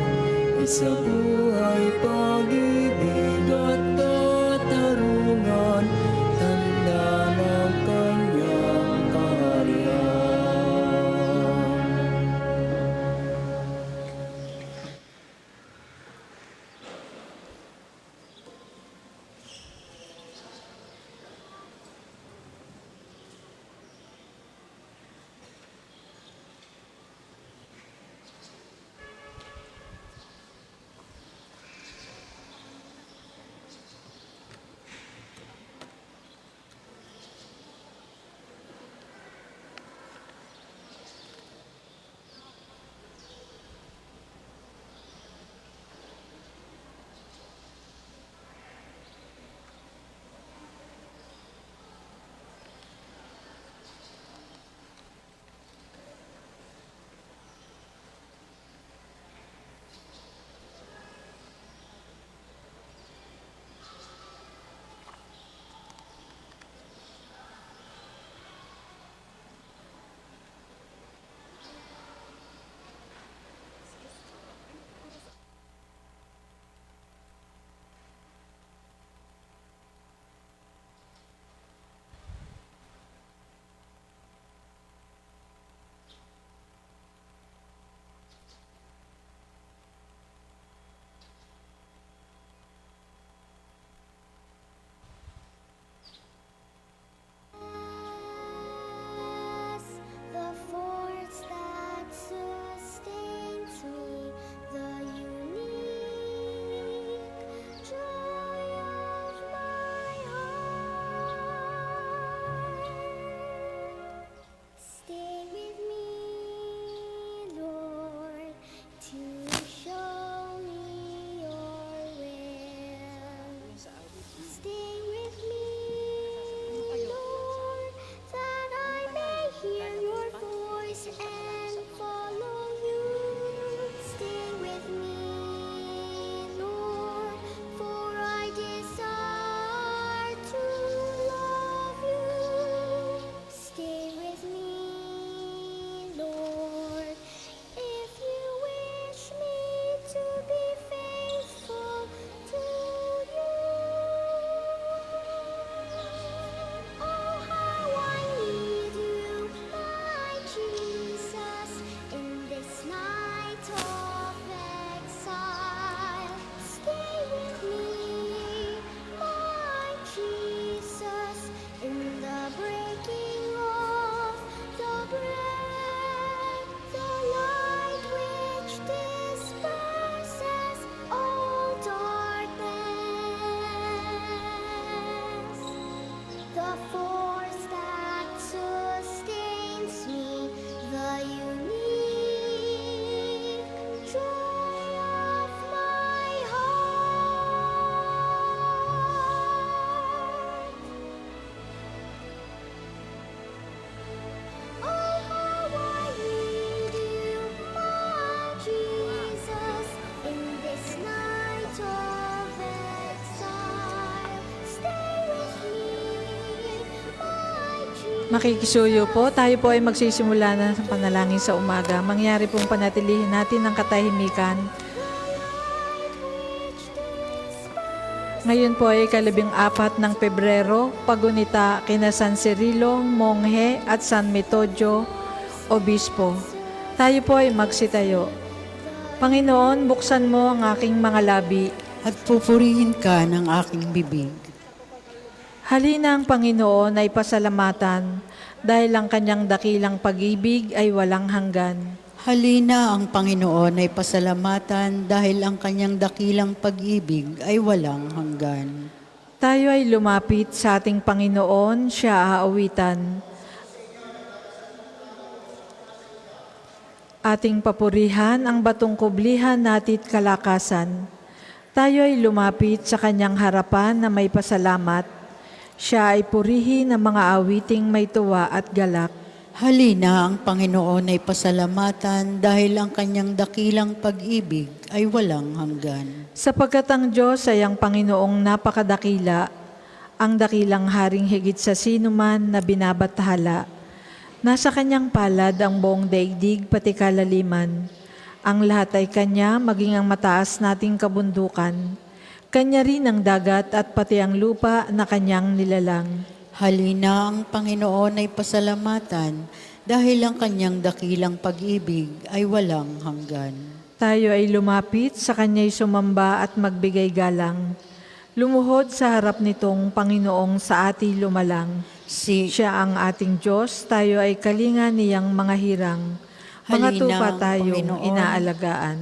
S5: sa buhay, pag-ibig at katarungan, tanda ng kanyang kaharian.
S6: The force that sustains me, the unique joy of my heart. Stay with me, Lord, to show me your will. Stay with me, Lord, that I may hear your voice and follow you. Stay with me, Lord, for I desire to love you. Stay with me, Lord, if you wish me to be faithful to you. Oh, how I need you, my Jesus, in this night of exile. Stay with me, my Jesus, in the breaking of the bread, the light which disperses all darkness. The force that sustains me, the unique joy of my heart. Oh, how I need you, my Jesus, in this night of exile. Stay with me, my Jesus.
S1: Makikisuyo po, tayo po ay magsisimula na sa panalangin sa umaga. Mangyari pong panatilihin natin ang katahimikan.
S6: Light which disperses
S1: Ngayon po ay 14 ng Pebrero, pagunita kina San Cirilo, Monghe at San Metodio, Obispo. Tayo po ay magsitayo. Panginoon, buksan mo ang aking mga labi.
S4: At pupurihin ka ng aking bibig.
S1: Halina ang Panginoon ay pasalamatan dahil ang kanyang dakilang pag-ibig ay walang hanggan.
S4: Halina ang Panginoon ay pasalamatan dahil ang kanyang dakilang pag-ibig ay walang hanggan.
S1: Tayo ay lumapit sa ating Panginoon, siya aawitan. Ating papurihan ang batong kublihan natit kalakasan. Tayo ay lumapit sa kanyang harapan na may pasalamat. Siya ay purihin ng mga awiting may tuwa at galak.
S4: Halina ang Panginoon ay pasalamatan dahil ang kanyang dakilang pag-ibig ay walang hanggan.
S1: Sapagkat ang Diyos ay ang Panginoong napakadakila, ang dakilang haring higit sa sinuman na binabathala. Nasa kanyang palad ang buong daigdig pati kalaliman. Ang lahat ay kanya, maging ang mataas nating kabundukan. Kanya rin ang dagat at pati ang lupa na kanyang nilalang.
S4: Halina ang Panginoon ay pasalamatan dahil ang kanyang dakilang pag-ibig ay walang hanggan.
S1: Tayo ay lumapit sa kanya'y sumamba at magbigay galang. Lumuhod sa harap nitong Panginoong sa ati lumalang. Siya ang ating Diyos, tayo ay kalinga niyang mga hirang. Mga
S4: Halina
S1: tupa
S4: ang
S1: tayong
S4: Panginoon.
S1: inaalagaan.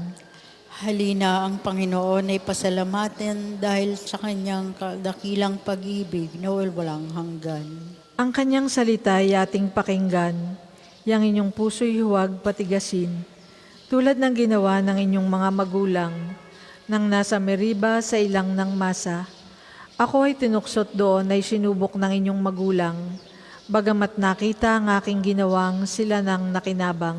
S4: Halina ang Panginoon ay pasalamatan dahil sa kanyang dakilang pag-ibig na walang hanggan.
S1: Ang kanyang salita ay ating pakinggan. Yang inyong puso'y huwag patigasin. Tulad ng ginawa ng inyong mga magulang, nang nasa Meriba sa ilang ng masa. Ako ay tinuksot doon ay sinubok ng inyong magulang, bagamat nakita ang aking ginawang sila nang nakinabang.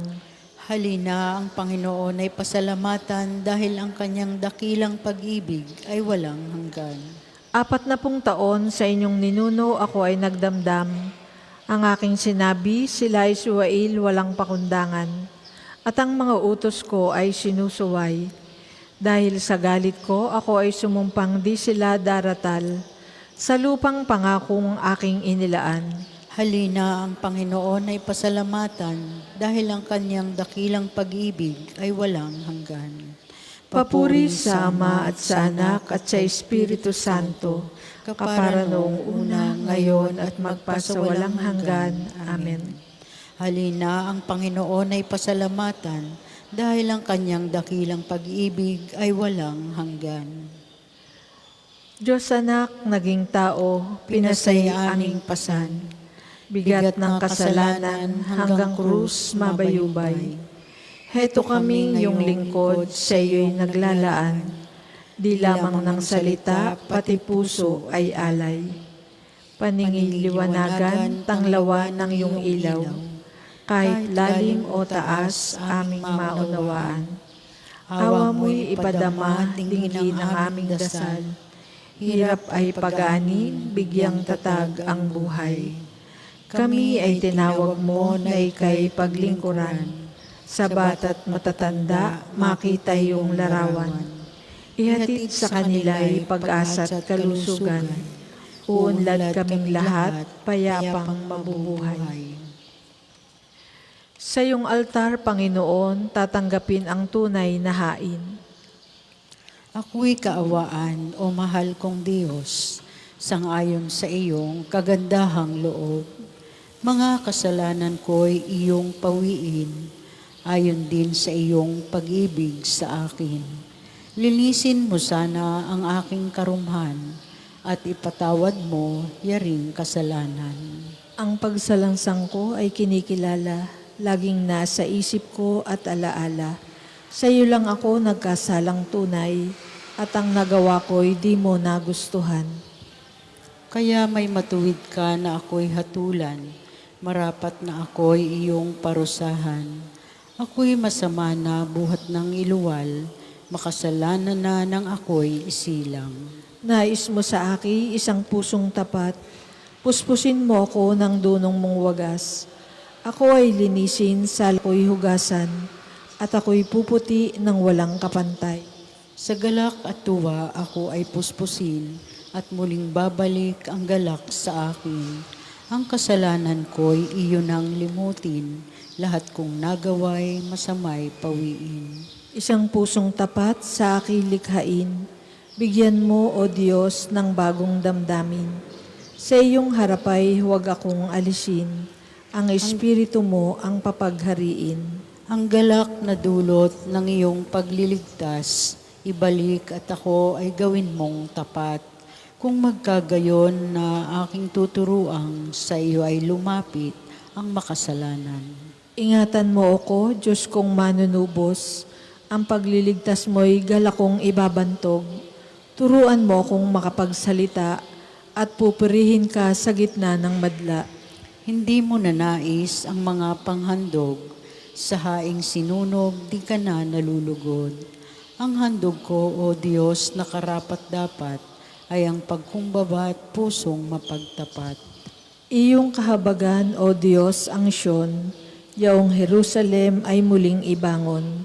S4: Halina ang Panginoon ay pasalamatan dahil ang kanyang dakilang pag-ibig ay walang hanggan.
S1: 40 taon sa inyong ninuno ako ay nagdamdam. Ang aking sinabi, sila ay suwail walang pakundangan. At ang mga utos ko ay sinusuway. Dahil sa galit ko, ako ay sumumpang di sila daratal. Sa lupang pangakong aking inilaan.
S4: Halina ang Panginoon ay pasalamatan dahil ang kanyang dakilang pag-ibig ay walang hanggan.
S1: Papuri sa Ama at sa Anak at sa Espiritu Santo, kapara noong una, ngayon at magpasawalang hanggan. Amen.
S4: Halina ang Panginoon ay pasalamatan dahil ang kanyang dakilang pag-ibig ay walang hanggan.
S1: Diyos Anak, naging tao, pinasay aming pasan. Bigat ng kasalanan hanggang krus mabayubay. Heto kaming iyong lingkod, sa iyo'y naglalaan. Di lamang ng salita, pati puso ay alay. Paningin liwanagan, tanglawan ng iyong ilaw. Kahit lalim o taas, aming maunawaan. Awa mo'y ipadama, dinggin ang aming dasal. Hirap ay pag-ani, bigyang tatag ang buhay. Kami ay tinawag mo na ika'y paglingkuran. Sa bata't matatanda, makita iyong larawan. Ihatid sa kanila'y pag-asa at kalusugan. Uunlad kaming lahat, payapang mabubuhay. Sa iyong altar, Panginoon, tatanggapin ang tunay na hain.
S4: Ako'y kaawaan, o mahal kong Diyos, sangayon sa iyong kagandahang loob. Mga kasalanan ko'y iyong pawiin, ayon din sa iyong pag-ibig sa akin. Linisin mo sana ang aking karumhan at ipatawad mo yaring kasalanan.
S1: Ang pagsalansang ko ay kinikilala, laging nasa isip ko at alaala. Sa iyo lang ako nagkasalang tunay, at ang nagawa ko'y di mo nagustuhan.
S4: Kaya may matuwid ka na ako'y hatulan, marapat na ako'y iyong parusahan. Ako'y masama na buhat ng iluwal, makasalanan na ng ako'y isilang.
S1: Nais mo sa aki isang pusong tapat, puspusin mo ako ng dunong mong wagas. Ako ay linisin, sa ako'y hugasan, at ako'y puputi ng walang kapantay.
S4: Sa galak at tuwa ako ay puspusin, at muling babalik ang galak sa akin. Ang kasalanan ko'y iyo nang limutin, lahat kong nagawa'y masamay pawiin.
S1: Isang pusong tapat sa aking likhain, bigyan mo, O Diyos, ng bagong damdamin. Sa iyong harapay huwag akong alisin, ang Espiritu mo ang papaghariin.
S4: Ang galak na dulot ng iyong pagliligtas, ibalik at ako ay gawin mong tapat. Kung magkagayon na aking tuturuang sa iyo ay lumapit ang makasalanan.
S1: Ingatan mo ako, Diyos kong manunubos, ang pagliligtas mo'y galakong ibabantog. Turuan mo akong makapagsalita at pupurihin ka sa gitna ng madla.
S4: Hindi mo nanais ang mga panghandog, sa haing sinunog di ka na nalulugod. Ang handog ko, O Diyos, na karapat-dapat, ay ang pagkumbaba at pusong mapagtapat.
S1: Iyong kahabagan, O Diyos, ang Siyon, yaong Jerusalem ay muling ibangon.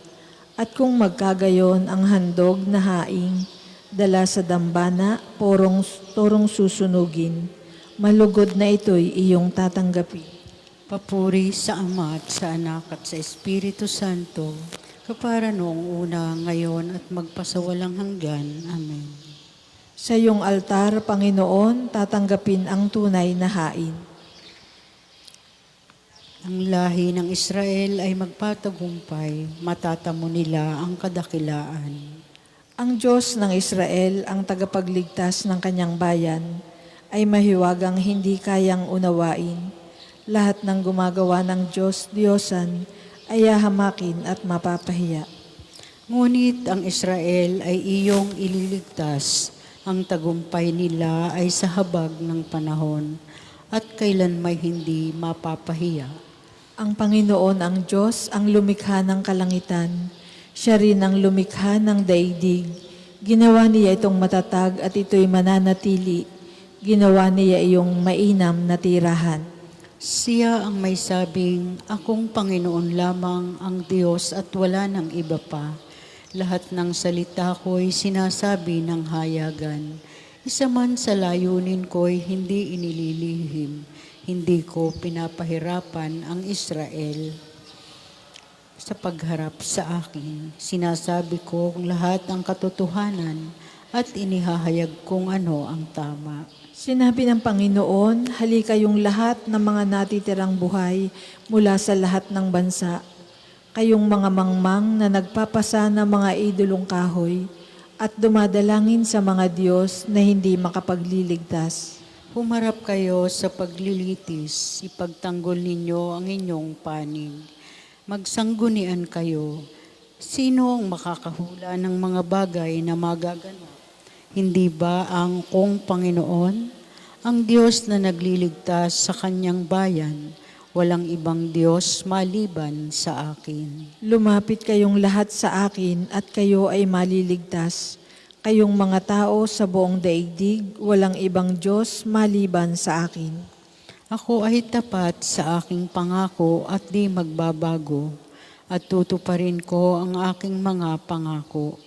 S1: At kung magkagayon ang handog na haing, dala sa dambana, torong susunugin, malugod na ito'y iyong tatanggapin.
S4: Papuri sa Ama at sa Anak at sa Espiritu Santo, kapara noong una, ngayon at magpasawalang hanggan. Amen.
S1: Sa iyong altar, Panginoon, tatanggapin ang tunay na hain.
S4: Ang lahi ng Israel ay magpatagumpay, matatamo nila ang kadakilaan.
S1: Ang Diyos ng Israel, ang tagapagligtas ng kanyang bayan, ay mahiwagang hindi kayang unawain. Lahat ng gumagawa ng Diyos-Diyosan ay hahamakin at mapapahiya.
S4: Ngunit ang Israel ay iyong ililigtas, ang tagumpay nila ay sa habag ng panahon, at kailan may hindi mapapahiya.
S1: Ang Panginoon ang Diyos, ang lumikha ng kalangitan. Siya rin ang lumikha ng daigdig. Ginawa niya itong matatag at ito'y mananatili. Ginawa niya iyong mainam na tirahan.
S4: Siya ang may sabing, akong Panginoon lamang ang Diyos at wala nang iba pa. Lahat ng salita ko'y sinasabi ng hayagan. Isa man sa layunin ko'y hindi inililihim. Hindi ko pinapahirapan ang Israel sa pagharap sa akin. Sinasabi ko kung lahat ang katotohanan at inihahayag kung ano ang tama.
S1: Sinabi ng Panginoon, halika kayong lahat ng mga natitirang buhay mula sa lahat ng bansa. Kayong mga mangmang na nagpapasa ng mga idolong kahoy at dumadalangin sa mga Diyos na hindi makapagliligtas.
S4: Humarap kayo sa paglilitis, ipagtanggol ninyo ang inyong panig. Magsanggunian kayo. Sino ang makakahula ng mga bagay na magaganap? Hindi ba ang kong Panginoon, ang Diyos na nagliligtas sa kanyang bayan? Walang ibang Diyos maliban sa akin.
S1: Lumapit kayong lahat sa akin at kayo ay maliligtas. Kayong mga tao sa buong daigdig, walang ibang Diyos maliban sa akin.
S4: Ako ay tapat sa aking pangako at di magbabago, at tutuparin ko ang aking mga pangako.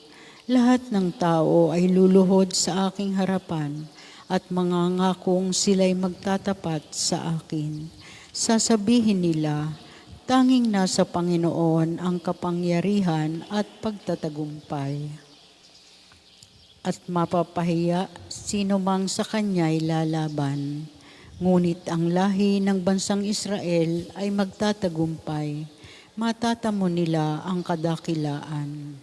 S4: Lahat ng tao ay luluhod sa aking harapan, at mga ngakong sila'y magtatapat sa akin. Sasabihin nila, tanging nasa Panginoon ang kapangyarihan at pagtatagumpay. At mapapahiya sino mang sa kanya'y lalaban. Ngunit ang lahi ng bansang Israel ay magtatagumpay. Matatamo nila ang kadakilaan.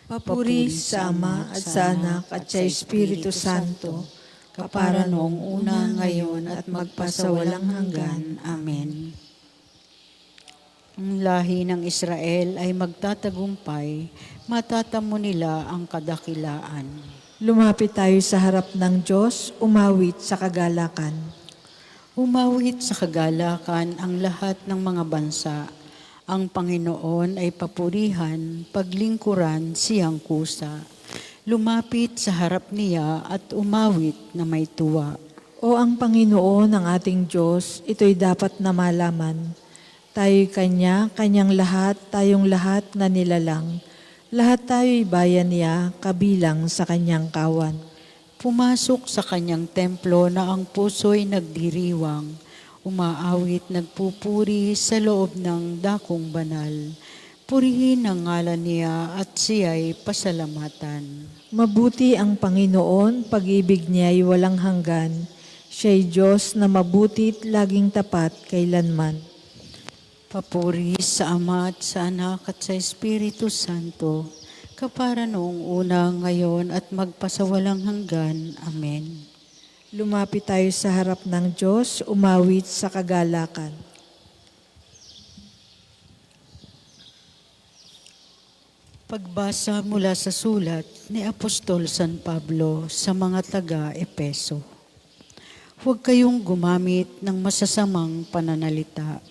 S1: Papuri sa Ama at sa Anak at sa Espiritu Santo, kapara noong una, ngayon at magpasawalang hanggan. Amen.
S4: Ang lahi ng Israel ay magtatagumpay, matatamo nila ang kadakilaan.
S1: Lumapit tayo sa harap ng Diyos, umawit sa kagalakan.
S4: Umawit sa kagalakan ang lahat ng mga bansa. Ang Panginoon ay papurihan, paglingkuran siyang kusa. Lumapit sa harap niya at umawit na may tuwa.
S1: O ang Panginoon ang ating Diyos, ito'y dapat na malaman. Tayo'y Kanya, Kanyang lahat, tayong lahat na nilalang. Lahat tayo'y bayan niya, kabilang sa Kanyang kawan.
S4: Pumasok sa kanyang templo na ang puso'y nagdiriwang, umaawit nagpupuri sa loob ng dakong banal. Purihin ang ngalan niya at siya'y pasalamatan.
S1: Mabuti ang Panginoon, pag-ibig niya'y walang hanggan. Siya'y Diyos na mabuti't laging tapat kailanman.
S4: Papuri sa Ama at sa Anak at sa Espiritu Santo, kapara noong una, ngayon at magpasawalang hanggan. Amen.
S1: Lumapit tayo sa harap ng Diyos, umawit sa kagalakan.
S4: Pagbasa mula sa sulat ni Apostol San Pablo sa mga taga-Epeso. Huwag kayong gumamit ng masasamang pananalita.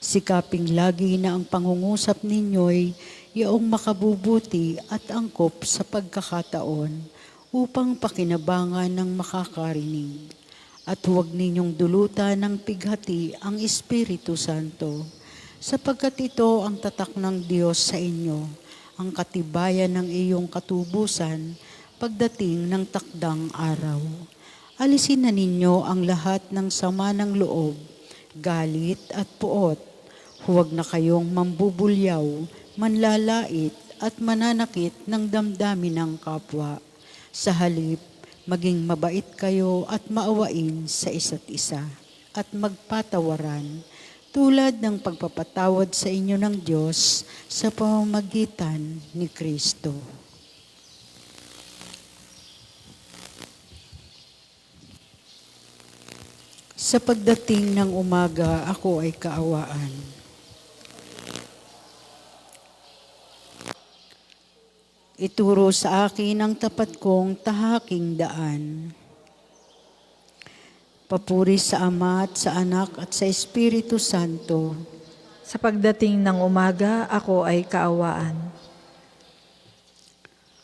S4: Sikaping lagi na ang pangungusap ninyo'y yaong makabubuti at angkop sa pagkakataon upang pakinabangan ng makakarinig. At huwag ninyong dulutan ng pighati ang Espiritu Santo, sapagkat ito ang tatak ng Diyos sa inyo, ang katibayan ng iyong katubusan pagdating ng takdang araw. Alisin na ninyo ang lahat ng sama ng loob, galit at puot. Huwag na kayong mambubulyaw, manlalait at mananakit ng damdamin ng kapwa. Sa halip, maging mabait kayo at maawain sa isa't isa at magpatawaran tulad ng pagpapatawad sa inyo ng Diyos sa pamamagitan ni Kristo. Sa pagdating ng umaga, ako ay kaawaan. Ituro sa akin ang tapat kong tahaking daan. Papuri sa Ama at sa Anak at sa Espiritu Santo.
S1: Sa pagdating ng umaga, ako ay kaawaan.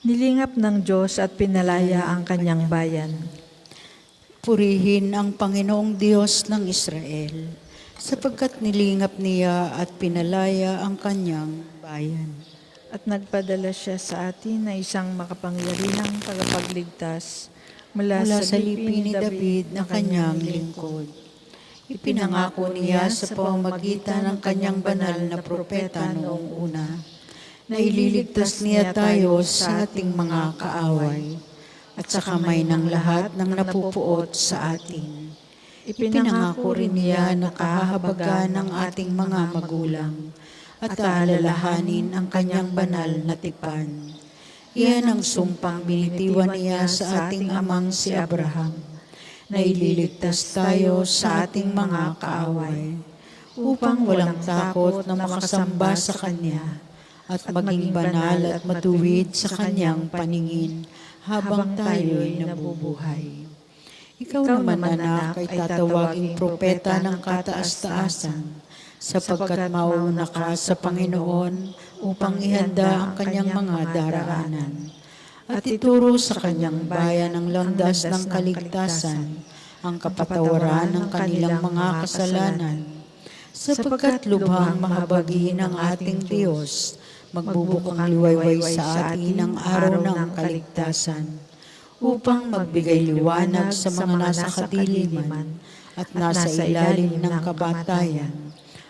S1: Nilingap ng Diyos at pinalaya ang kanyang bayan.
S4: Purihin ang Panginoong Diyos ng Israel, sapagkat nilingap niya at pinalaya ang kanyang bayan.
S1: At nagpadala siya sa atin na isang makapangyarihang tagapagligtas mula sa lipi ni David na kanyang lingkod.
S4: Ipinangako niya sa pamamagitan ng kanyang banal na propeta noong una, na ililigtas niya tayo sa ating mga kaaway at sa kamay ng lahat ng napupuot sa atin. Ipinangako rin niya na kahahabagan ng ating mga magulang at aalalahanin ang kanyang banal na tipan. Iyan ang sumpang binitiwan niya sa ating amang si Abraham, na ililigtas tayo sa ating mga kaaway, upang walang takot na makasamba sa Kanya at maging banal at matuwid sa Kanyang paningin habang tayo'y nabubuhay. Ikaw naman, anak, ay tatawaging propeta ng kataas-taasan, sapagkat mauna ka sa Panginoon upang ihanda ang kanyang mga daraanan at ituro sa kanyang bayan ang landas ng kaligtasan, ang kapatawaran ng kanilang mga kasalanan, sapagkat lubhang mahabagi ng ating Diyos, magbubukang liwayway sa atin ang araw ng kaligtasan, upang magbigay liwanag sa mga nasa kadiliman at nasa ilalim ng kabatayan,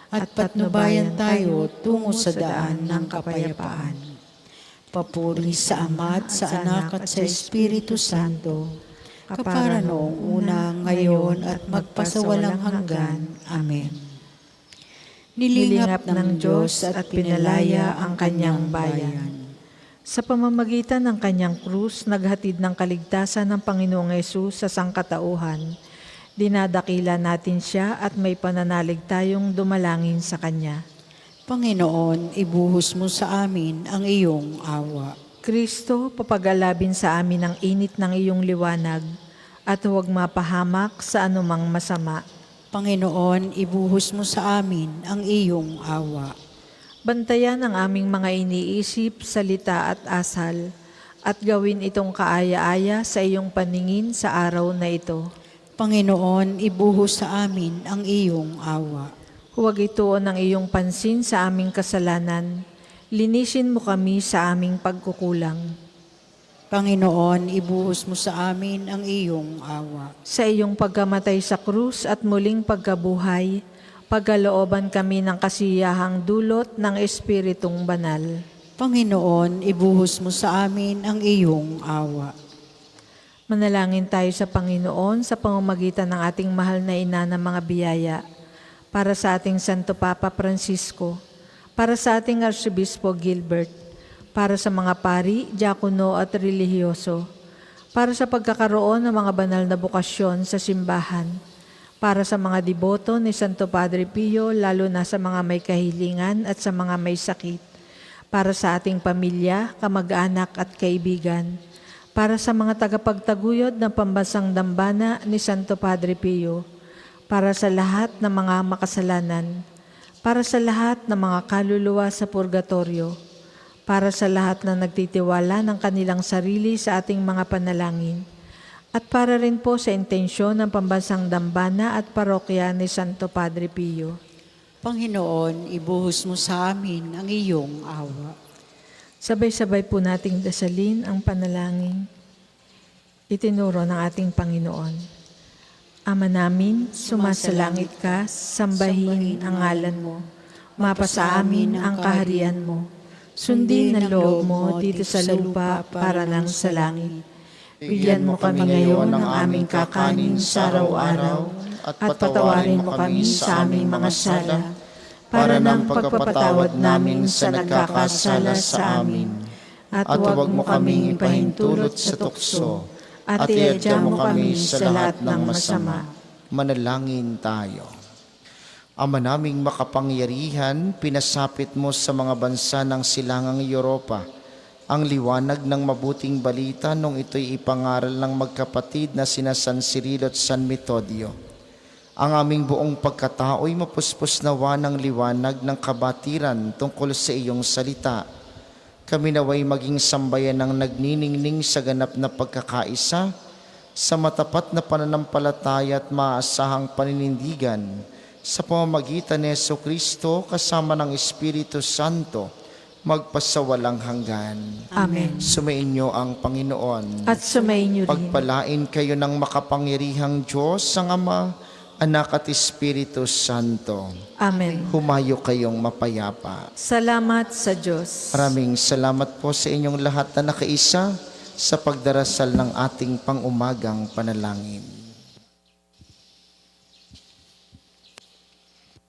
S4: at patnubayan tayo tungo sa daan ng kapayapaan. Papuri sa Ama at sa Anak at sa Espiritu Santo, kapara noong una, ngayon at magpasawalang hanggan. Amen. Nilingap ng Diyos at pinalaya ang kanyang bayan.
S1: Sa pamamagitan ng kanyang krus, naghatid ng kaligtasan ng Panginoong Hesus sa sangkatauhan. Dinadakila natin siya at may pananalig tayong dumalangin sa kanya.
S4: Panginoon, ibuhos mo sa amin ang iyong awa.
S1: Kristo, papagalabin sa amin ang init ng iyong liwanag at huwag mapahamak sa anumang masama.
S4: Panginoon, ibuhos mo sa amin ang iyong awa.
S1: Bantayan ang aming mga iniisip, salita at asal at gawin itong kaaya-aya sa iyong paningin sa araw na ito.
S4: Panginoon, ibuhos sa amin ang iyong awa.
S1: Huwag ituon ang iyong pansin sa aming kasalanan. Linisin mo kami sa aming pagkukulang.
S4: Panginoon, ibuhos mo sa amin ang iyong awa.
S1: Sa iyong pagkamatay sa krus at muling pagkabuhay, pagkalooban kami ng kasiyahang dulot ng Espiritong Banal.
S4: Panginoon, ibuhos mo sa amin ang iyong awa.
S1: Manalangin tayo sa Panginoon sa pamamagitan ng ating mahal na ina ng mga biyaya, para sa ating Santo Papa Francisco, para sa ating Arsobispo Gilbert, para sa mga pari, diakono at relihiyoso, para sa pagkakaroon ng mga banal na bukasyon sa simbahan, para sa mga deboto ni Santo Padre Pio, lalo na sa mga may kahilingan at sa mga may sakit, para sa ating pamilya, kamag-anak at kaibigan, para sa mga tagapagtaguyod ng pambansang dambana ni Santo Padre Pio, para sa lahat ng mga makasalanan, para sa lahat ng mga kaluluwa sa purgatorio, para sa lahat na nagtitiwala ng kanilang sarili sa ating mga panalangin, at para rin po sa intensyon ng pambansang dambana at parokya ni Santo Padre Pio.
S4: Panginoon, ibuhos mo sa amin ang iyong awa.
S1: Sabay-sabay po nating dasalin ang panalangin itinuro ng ating Panginoon. Ama namin, sumasalangit ka, sambahin ang ngalan mo. Mapasa amin ang kaharian mo. Sundin ang loob mo dito sa lupa para nang sa langit. Bigyan mo kami ngayon ng aming kakanin sa araw-araw at patawarin mo kami sa aming mga sala para ng pagpapatawad namin sa nagkakasala sa amin. At huwag mo kaming ipahintulot sa tukso at iadya mo kami sa lahat ng masama.
S2: Manalangin tayo. Ama naming makapangyarihan, pinasapit mo sa mga bansa ng silangang Europa ang liwanag ng mabuting balita nung ito'y ipangaral ng magkapatid na sina San Cirilo at San Metodio. Ang aming buong pagkatao'y mapuspos nawa ng liwanag ng kabatiran tungkol sa iyong salita. Kami naway maging sambayan ng nagniningning sa ganap na pagkakaisa, sa matapat na pananampalataya at maasahang paninindigan, sa pamamagitan ni Jesucristo kasama ng Espiritu Santo, magpasawalang hanggan.
S1: Amen.
S2: Sumainyo ang Panginoon.
S1: At sumainyo rin.
S2: Pagpalain kayo ng makapangyarihang Diyos, ang Ama, Anak at Espiritu Santo.
S1: Amen.
S2: Humayo kayong mapayapa.
S1: Salamat sa Diyos.
S2: Maraming salamat po sa inyong lahat na nakaisa sa pagdarasal ng ating pangumagang panalangin.